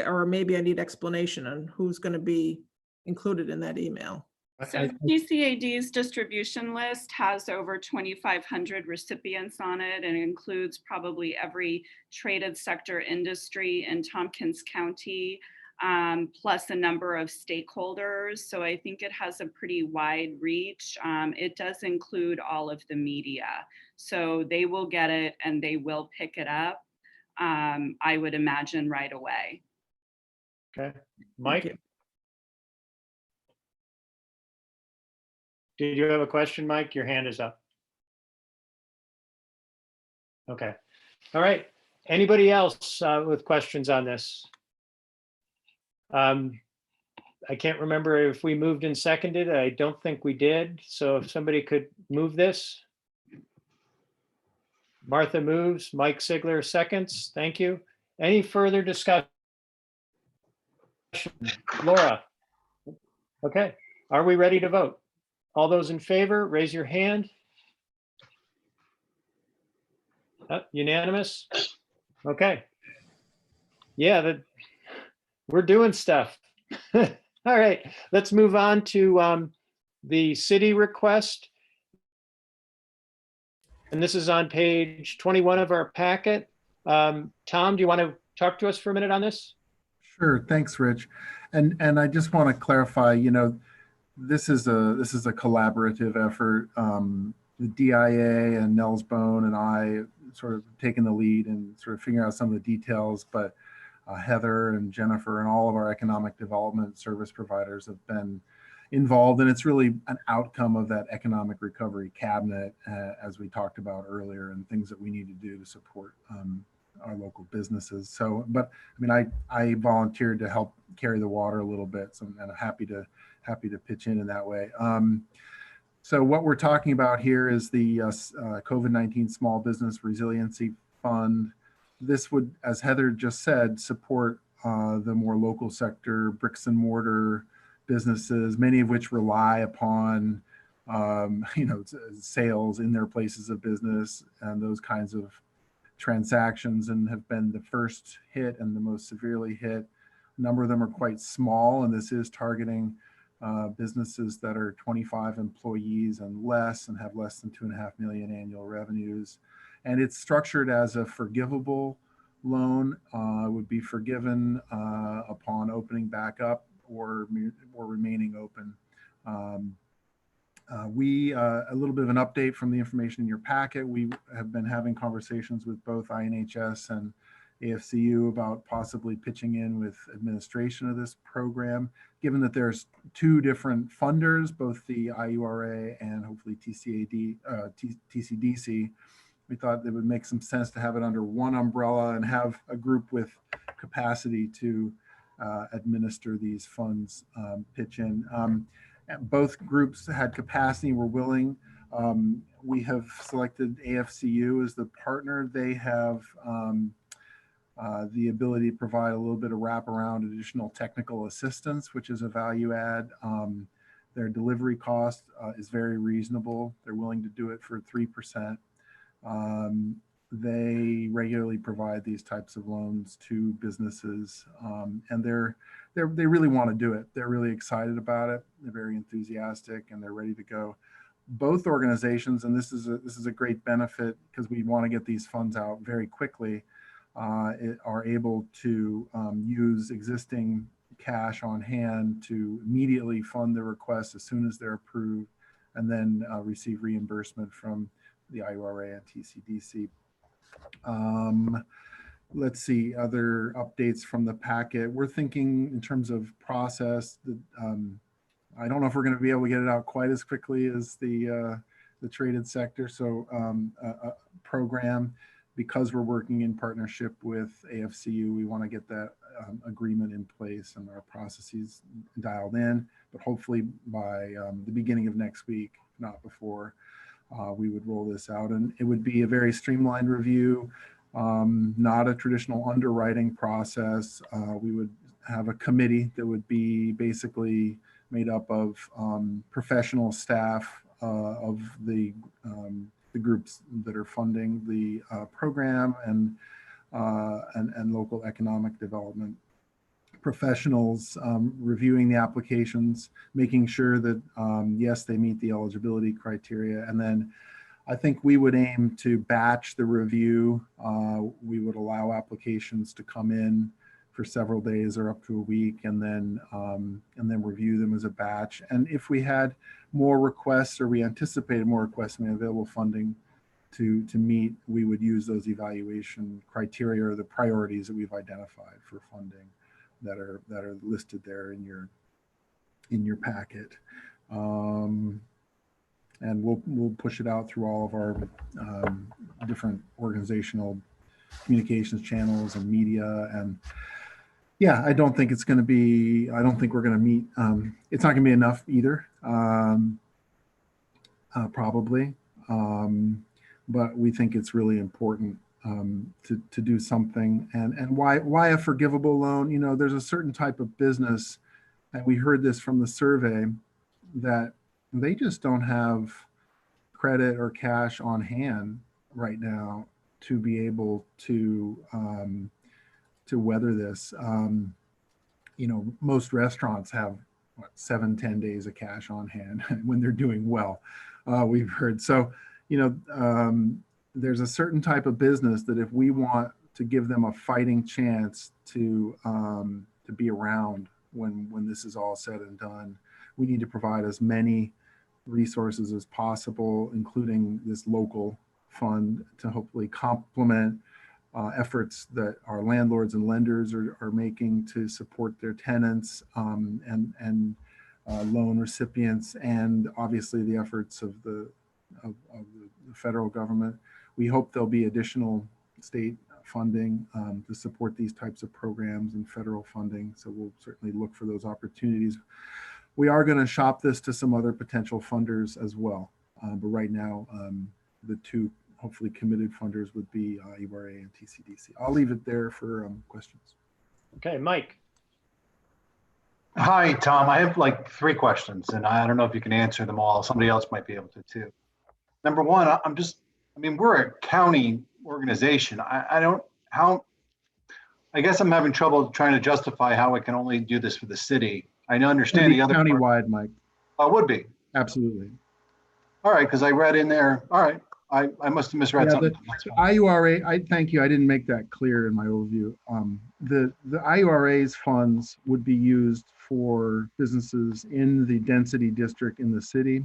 or maybe I need explanation on who's going to be included in that email. So TCAD's distribution list has over 2,500 recipients on it, and it includes probably every traded sector industry in Tompkins County, plus a number of stakeholders. So I think it has a pretty wide reach. It does include all of the media. So they will get it and they will pick it up, I would imagine, right away. Okay. Mike? Did you have a question, Mike? Your hand is up. Okay. All right. Anybody else with questions on this? I can't remember if we moved and seconded. I don't think we did. So if somebody could move this. Martha moves, Mike Sigler seconds. Thank you. Any further discussion? Laura? Okay. Are we ready to vote? All those in favor, raise your hand. Unanimous? Okay. Yeah, we're doing stuff. All right, let's move on to the city request. And this is on page 21 of our packet. Tom, do you want to talk to us for a minute on this? Sure, thanks, Rich. And I just want to clarify, this is a collaborative effort. The DIA and Nels Bone and I sort of taking the lead and sort of figuring out some of the details, but Heather and Jennifer and all of our economic development service providers have been involved, and it's really an outcome of that economic recovery cabinet, as we talked about earlier, and things that we need to do to support our local businesses. So, but I mean, I volunteered to help carry the water a little bit, so I'm happy to pitch in that way. So what we're talking about here is the COVID-19 Small Business Resiliency Fund. This would, as Heather just said, support the more local sector, bricks and mortar businesses, many of which rely upon sales in their places of business and those kinds of transactions, and have been the first hit and the most severely hit. A number of them are quite small, and this is targeting businesses that are 25 employees and less and have less than 2.5 million annual revenues. And it's structured as a forgivable loan. Would be forgiven upon opening back up or remaining open. A little bit of an update from the information in your packet. We have been having conversations with both INHS and AFCU about possibly pitching in with administration of this program, given that there's two different funders, both the IURA and hopefully TCDC. We thought it would make some sense to have it under one umbrella and have a group with capacity to administer these funds pitch in. Both groups had capacity, were willing. We have selected AFCU as the partner. They have the ability to provide a little bit of wraparound additional technical assistance, which is a value add. Their delivery cost is very reasonable. They're willing to do it for 3%. They regularly provide these types of loans to businesses, and they really want to do it. They're really excited about it. They're very enthusiastic, and they're ready to go. Both organizations, and this is a great benefit because we want to get these funds out very quickly, are able to use existing cash on hand to immediately fund the request as soon as they're approved, and then receive reimbursement from the IURA and TCDC. Let's see, other updates from the packet. We're thinking in terms of process that I don't know if we're going to be able to get it out quite as quickly as the traded sector. So a program, because we're working in partnership with AFCU, we want to get that agreement in place and our processes dialed in, but hopefully by the beginning of next week, if not before, we would roll this out. And it would be a very streamlined review, not a traditional underwriting process. We would have a committee that would be basically made up of professional staff of the groups that are funding the program and local economic development professionals, reviewing the applications, making sure that yes, they meet the eligibility criteria. And then I think we would aim to batch the review. We would allow applications to come in for several days or up to a week, and then review them as a batch. And if we had more requests, or we anticipated more requests from the available funding to meet, we would use those evaluation criteria or the priorities that we've identified for funding that are listed there in your packet. And we'll push it out through all of our different organizational communications channels and media. And yeah, I don't think we're going to meet, it's not going to be enough either, probably. But we think it's really important to do something. And why a forgivable loan? You know, there's a certain type of business, and we heard this from the survey, that they just don't have credit or cash on hand right now to be able to weather this. You know, most restaurants have 7-10 days of cash on hand when they're doing well. We've heard. So, you know, there's a certain type of business that if we want to give them a fighting chance to be around when this is all said and done, we need to provide as many resources as possible, including this local fund, to hopefully complement efforts that our landlords and lenders are making to support their tenants and loan recipients, and obviously the efforts of the federal government. We hope there'll be additional state funding to support these types of programs and federal funding. So we'll certainly look for those opportunities. We are going to shop this to some other potential funders as well. But right now, the two hopefully committed funders would be IURA and TCDC. I'll leave it there for questions. Okay, Mike. Hi, Tom. I have like 3 questions, and I don't know if you can answer them all. Somebody else might be able to too. Number one, we're a county organization. I guess I'm having trouble trying to justify how I can only do this for the city. I understand the other countywide, Mike. Oh, it would be. Absolutely. All right, because I read in there. All right, I must have misread something. The IURA, thank you. I didn't make that clear in my overview. The IURA's funds would be used for businesses in the density district in the city.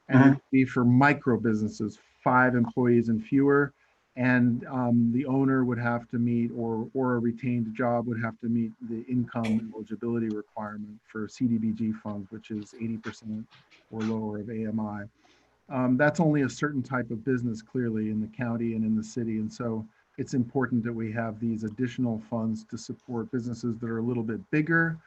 And it would be for micro businesses, 5 employees and fewer. And the owner would have to meet, or a retained job would have to meet the income eligibility requirement for CDBG funds, which is 80% or lower of AMI. That's only a certain type of business, clearly, in the county and in the city. And so it's important that we have these additional funds to support businesses that are a little bit bigger,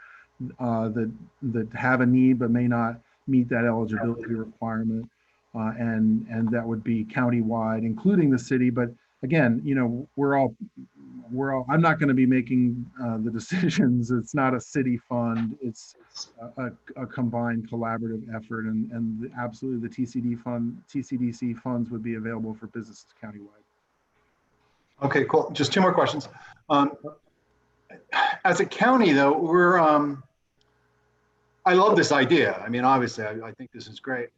that have a need but may not meet that eligibility requirement. And that would be countywide, including the city. But again, you know, I'm not going to be making the decisions. It's not a city fund. It's a combined collaborative effort, and absolutely the TCDC funds would be available for businesses countywide. Okay, cool. Just 2 more questions. As a county, though, I love this idea. I mean, obviously, I think this is great.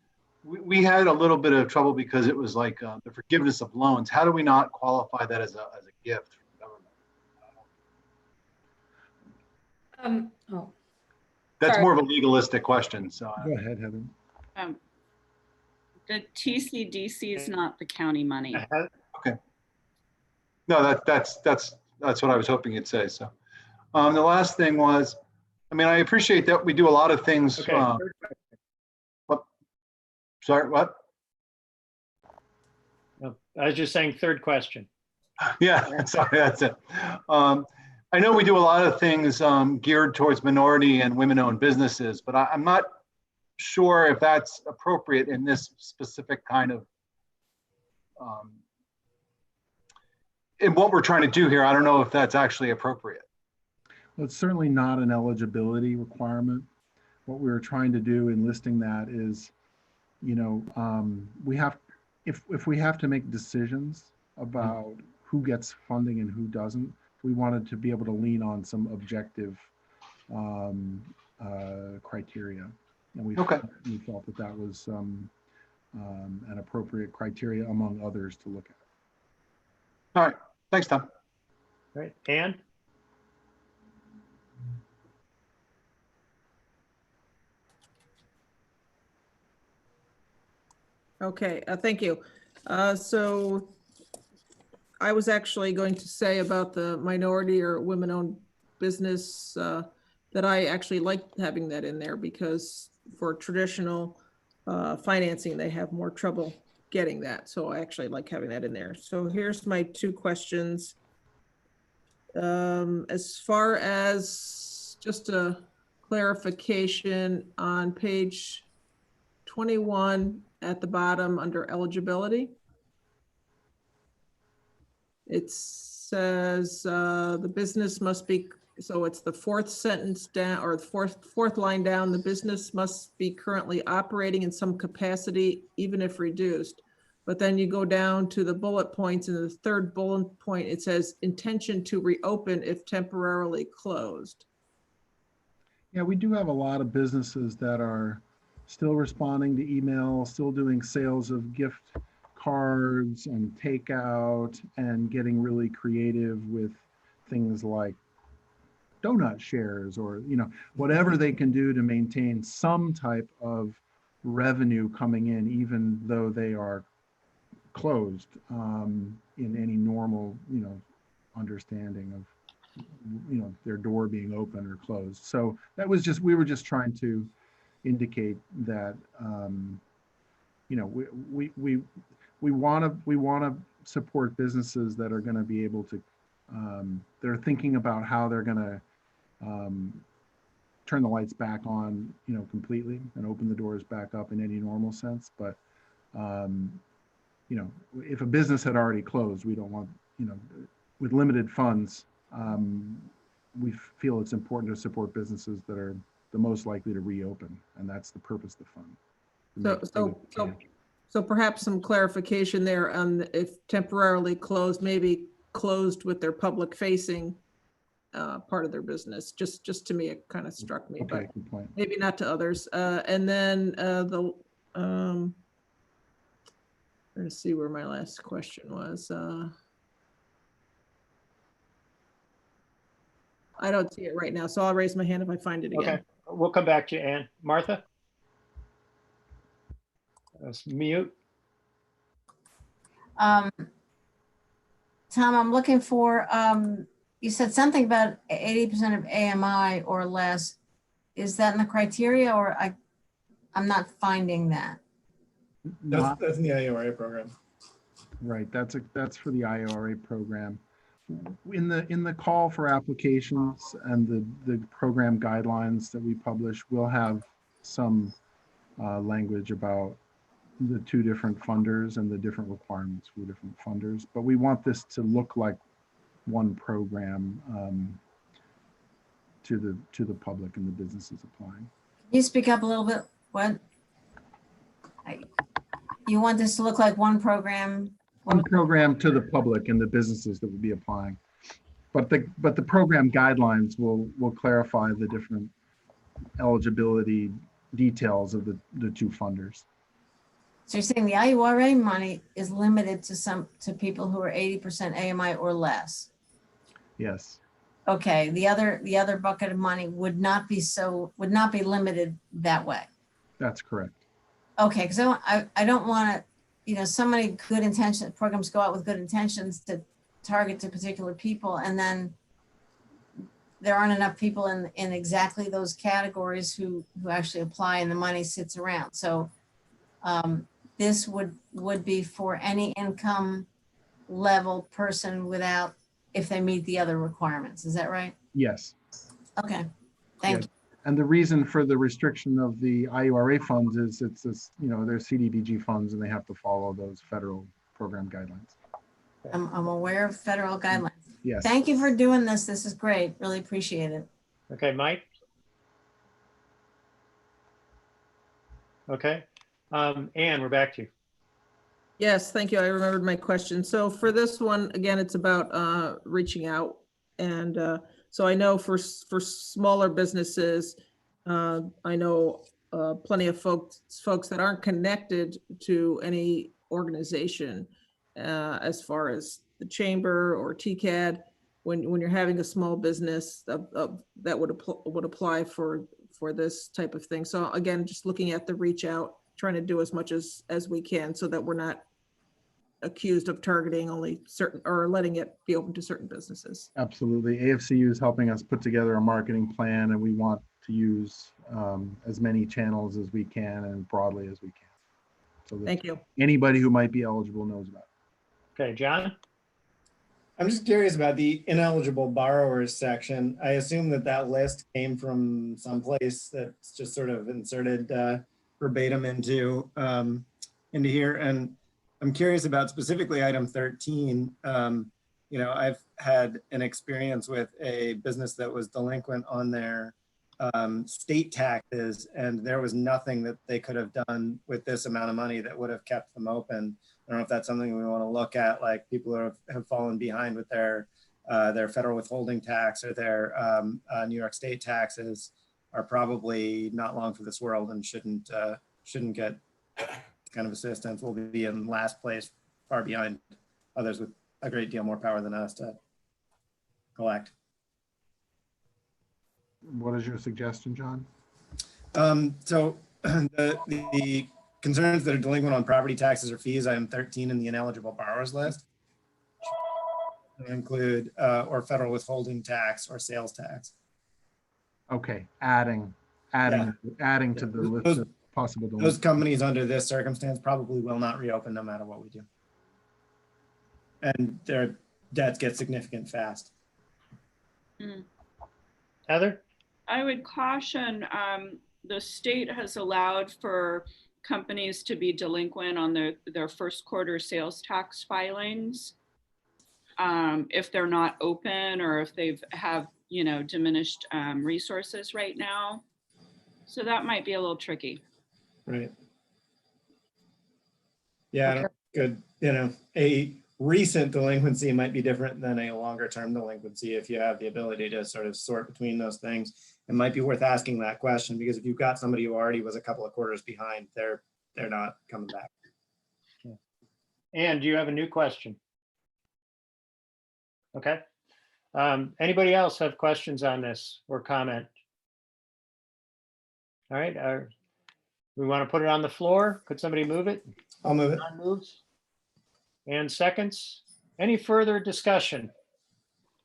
We had a little bit of trouble because it was like the forgiveness of loans. How do we not qualify that as a gift from government? That's sorry. more of a legalistic question. So Go ahead, Heather. The TCDC is not the county money. okay. No, that's what I was hoping you'd say. So the last thing was, I mean, I appreciate that we do a lot of things. Okay. Sorry, what? No, I was just saying third question. Yeah, sorry, that's it. I know we do a lot of things geared towards minority and women-owned businesses, but I'm not sure if that's appropriate in this specific kind of, in what we're trying to do here. I don't know if that's actually appropriate. Well, it's certainly not an eligibility requirement. What we were trying to do in listing that is, you know, we have, if we have to make decisions about who gets funding and who doesn't, we wanted to be able to lean on some objective criteria. And we felt that that was an appropriate criteria among others to look at. All right, thanks, Tom. All right, Ann? Okay, thank you. So I was actually going to say about the minority or women-owned business that I actually like having that in there, because for traditional financing, they have more trouble getting that. So I actually like having that in there. So here's my 2 questions. As far as just a clarification on page 21 at the bottom under eligibility, it says the business must be, so it's the 4th sentence down, or the fourth line down, the business must be currently operating in some capacity, even if reduced. But then you go down to the bullet points, and the 3rd bullet point, it says intention to reopen if temporarily closed. Yeah, we do have a lot of businesses that are still responding to email, still doing sales of gift cards and takeout, and getting really creative with things like donut shares, or, you know, whatever they can do to maintain some type of revenue coming in, even though they are closed, in any normal, you know, understanding of, you know, their door being open or closed. So that was just, we were just trying to indicate that, you know, we want to support businesses that are going to be able to, they're thinking about how they're going to turn the lights back on, you know, completely, and open the doors back up in any normal sense. But, you know, if a business had already closed, we don't want, you know, with limited funds, we feel it's important to support businesses that are the most likely to reopen, and that's the purpose of the fund. So perhaps some clarification there on if temporarily closed, maybe closed with their public facing part of their business. Just to me, it kind of struck me, Okay, but good point. maybe not to others. And then let's see where my last question was. I don't see it right now, so I'll raise my hand if I find it again. Okay, we'll come back to you, Ann. Martha? Mute. Tom, I'm looking for, you said something about 80% of AMI or less. Is that in the criteria, or I'm not finding that? That's in the IORA program. Right, that's for the IORA program. In the call for applications and the program guidelines that we publish, we'll have some language about the two different funders and the different requirements for different funders. But we want this to look like one program to the public and the businesses applying. Can you speak up a little bit? What? You want this to look like one program? One program to the public and the businesses that would be applying. But the program guidelines will clarify the different eligibility details of the two funders. So you're saying the IURA money is limited to people who are 80% AMI or less? Yes. Okay, the other bucket of money would not be limited that way. That's correct. Okay, because I don't want to, so many good intentions, programs go out with good intentions to target to particular people, and then there aren't enough people in exactly those categories who actually apply, and the money sits around. So this would be for any income level person without, if they meet the other requirements. Is that right? Yes. Okay, thank you. And the reason for the restriction of the IURA funds is they're CDBG funds and they have to follow those federal program guidelines. I'm aware of federal guidelines. Yes. Thank you for doing this. This is great. Really appreciate it. Okay, Mike? Okay. Anne, we're back to you. Yes, thank you. I remembered my question. So for this one, again, it's about reaching out. And so I know for smaller businesses, I know plenty of folks that aren't connected to any organization as far as the chamber or TCAD. When you're having a small business that would apply for this type of thing. So again, just looking at the reach out, trying to do as much as we can so that we're not accused of targeting only certain, or letting it be open to certain businesses. Absolutely. AFCU is helping us put together a marketing plan, and we want to use as many channels as we can and broadly as we can. So that Thank you. Anybody who might be eligible knows about it. Okay, John? I'm just curious about the ineligible borrowers section. I assume that list came from someplace that's just sort of inserted verbatim into here. And I'm curious about specifically item 13. I've had an experience with a business that was delinquent on their state taxes, and there was nothing that they could have done with this amount of money that would have kept them open. I don't know if that's something we want to look at, like people who have fallen behind with their federal withholding tax or their New York state taxes are probably not long for this world and shouldn't get kind of assistance. We'll be in last place, far behind others with a great deal more power than us to collect. What is your suggestion, John? So the concerns that are delinquent on property taxes or fees, item 13 in the ineligible borrowers list, include or federal withholding tax or sales tax. Okay, adding to the list of possible Those delinquents. companies under this circumstance probably will not reopen no matter what we do. And their debts get significant fast. Heather? I would caution, the state has allowed for companies to be delinquent on their first quarter sales tax filings. If they're not open or if they've diminished resources right now. So that might be a little tricky. Right. Yeah, good. A recent delinquency might be different than a longer term delinquency if you have the ability to sort of sort between those things. It might be worth asking that question, because if you've got somebody who already was a couple of quarters behind, they're not coming back. Anne, do you have a new question? Okay. Anybody else have questions on this or comment? All right. We want to put it on the floor. Could somebody move it? I'll move it. John moves. And seconds. Any further discussion?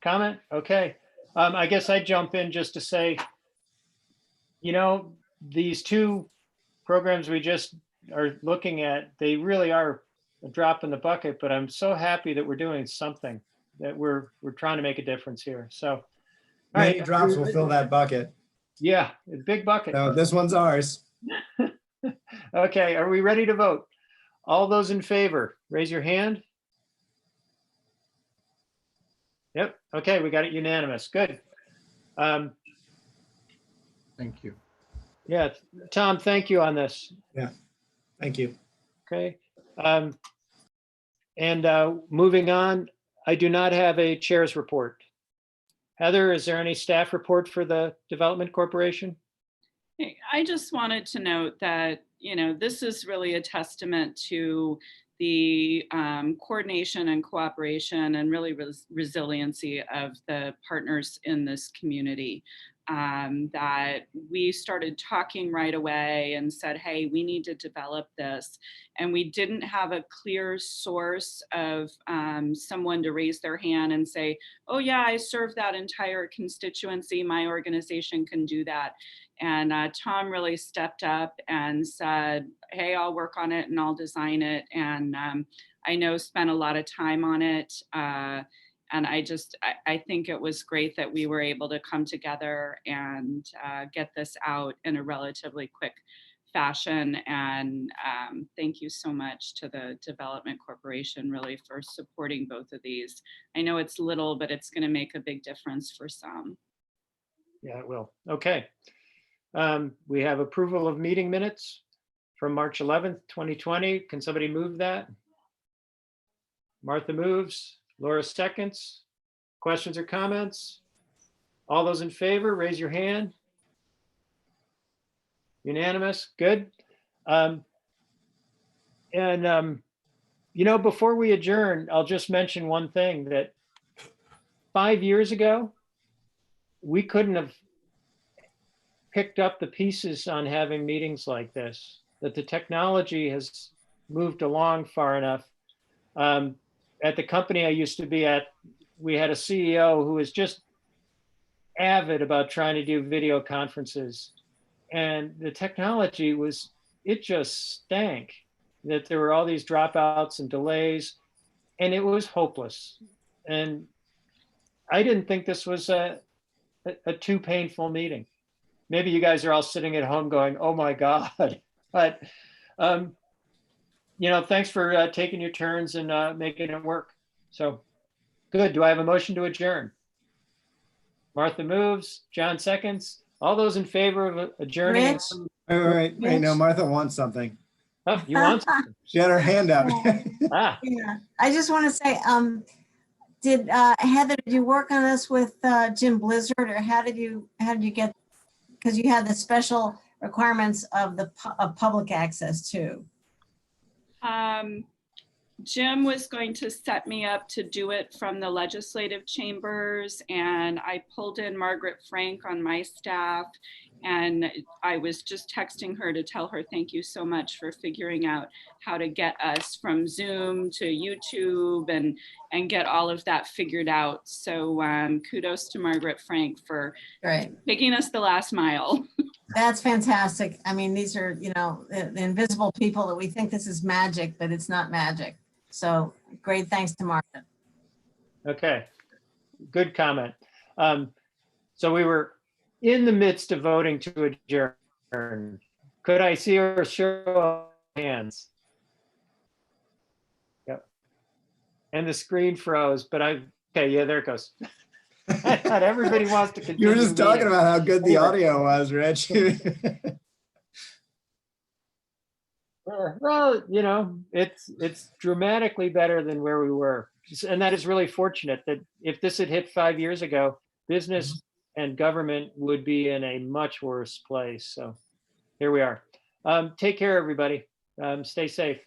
Comment? Okay. I guess I'd jump in just to say, you know, these two programs we just are looking at, they really are a drop in the bucket, but I'm so happy that we're doing something, that we're trying to make a difference here. So, all Many right. drops will fill that bucket. Yeah, a big bucket. So this one's ours. Okay, are we ready to vote? All those in favor, raise your hand. Yep, okay, we got it unanimous. Good. Thank you. Yeah, Tom, thank you on this. Thank you. Okay. Moving on, I do not have a chair's report. Heather, is there any staff report for the Development Corporation? Hey, I just wanted to note that, you know, this is really a testament to the coordination and cooperation and really resiliency of the partners in this community. That we started talking right away and said, hey, we need to develop this. And we didn't have a clear source of someone to raise their hand and say, oh yeah, I serve that entire constituency. My organization can do that. And Tom really stepped up and said, hey, I'll work on it and I'll design it. And I know spent a lot of time on it. And I think it was great that we were able to come together and get this out in a relatively quick fashion. And thank you so much to the Development Corporation really for supporting both of these. I know it's little, but it's going to make a big difference for some. Yeah, it will. Okay. We have approval of meeting minutes from March 11th, 2020. Can somebody move that? Martha moves. Laura seconds. Questions or comments? All those in favor, raise your hand. Unanimous, good. You know, before we adjourn, I'll just mention one thing, that 5 years ago, we couldn't have picked up the pieces on having meetings like this, that the technology has moved along far enough. At the company I used to be at, we had a CEO who was just avid about trying to do video conferences. And the technology was, it just stank, that there were all these dropouts and delays, and it was hopeless. And I didn't think this was a too painful meeting. Maybe you guys are all sitting at home going, oh my God. But you know, thanks for taking your turns and making it work. So good. Do I have a motion to adjourn? Martha moves. John seconds. All those in favor of adjourning? Rich? Wait, no, Martha wants something. Oh, you want something? She had her hand up. Ah, Yeah, I just want to say, Heather, did you work on this with Jim Blizzard, or how did you get, because you had the special requirements of of public access too? Jim was going to set me up to do it from the legislative chambers, and I pulled in Margaret Frank on my staff, and I was just texting her to tell her thank you so much for figuring out how to get us from Zoom to YouTube and get all of that figured out. So kudos to Margaret Frank for taking us the last mile. That's fantastic. I mean, these are, you know, the invisible people that we think this is magic, but it's not magic. So great, thanks to Martha. Okay, good comment. So we were in the midst of voting to adjourn. Could I see a show of hands? Yep. And the screen froze, but okay, yeah, there it goes. I thought everybody wants to continue. You were just talking about how good the audio was, Rich. Well, you know, it's dramatically better than where we were. And that is really fortunate, that if this had hit 5 years ago, business and government would be in a much worse place. So here we are. Take care, everybody. Stay safe.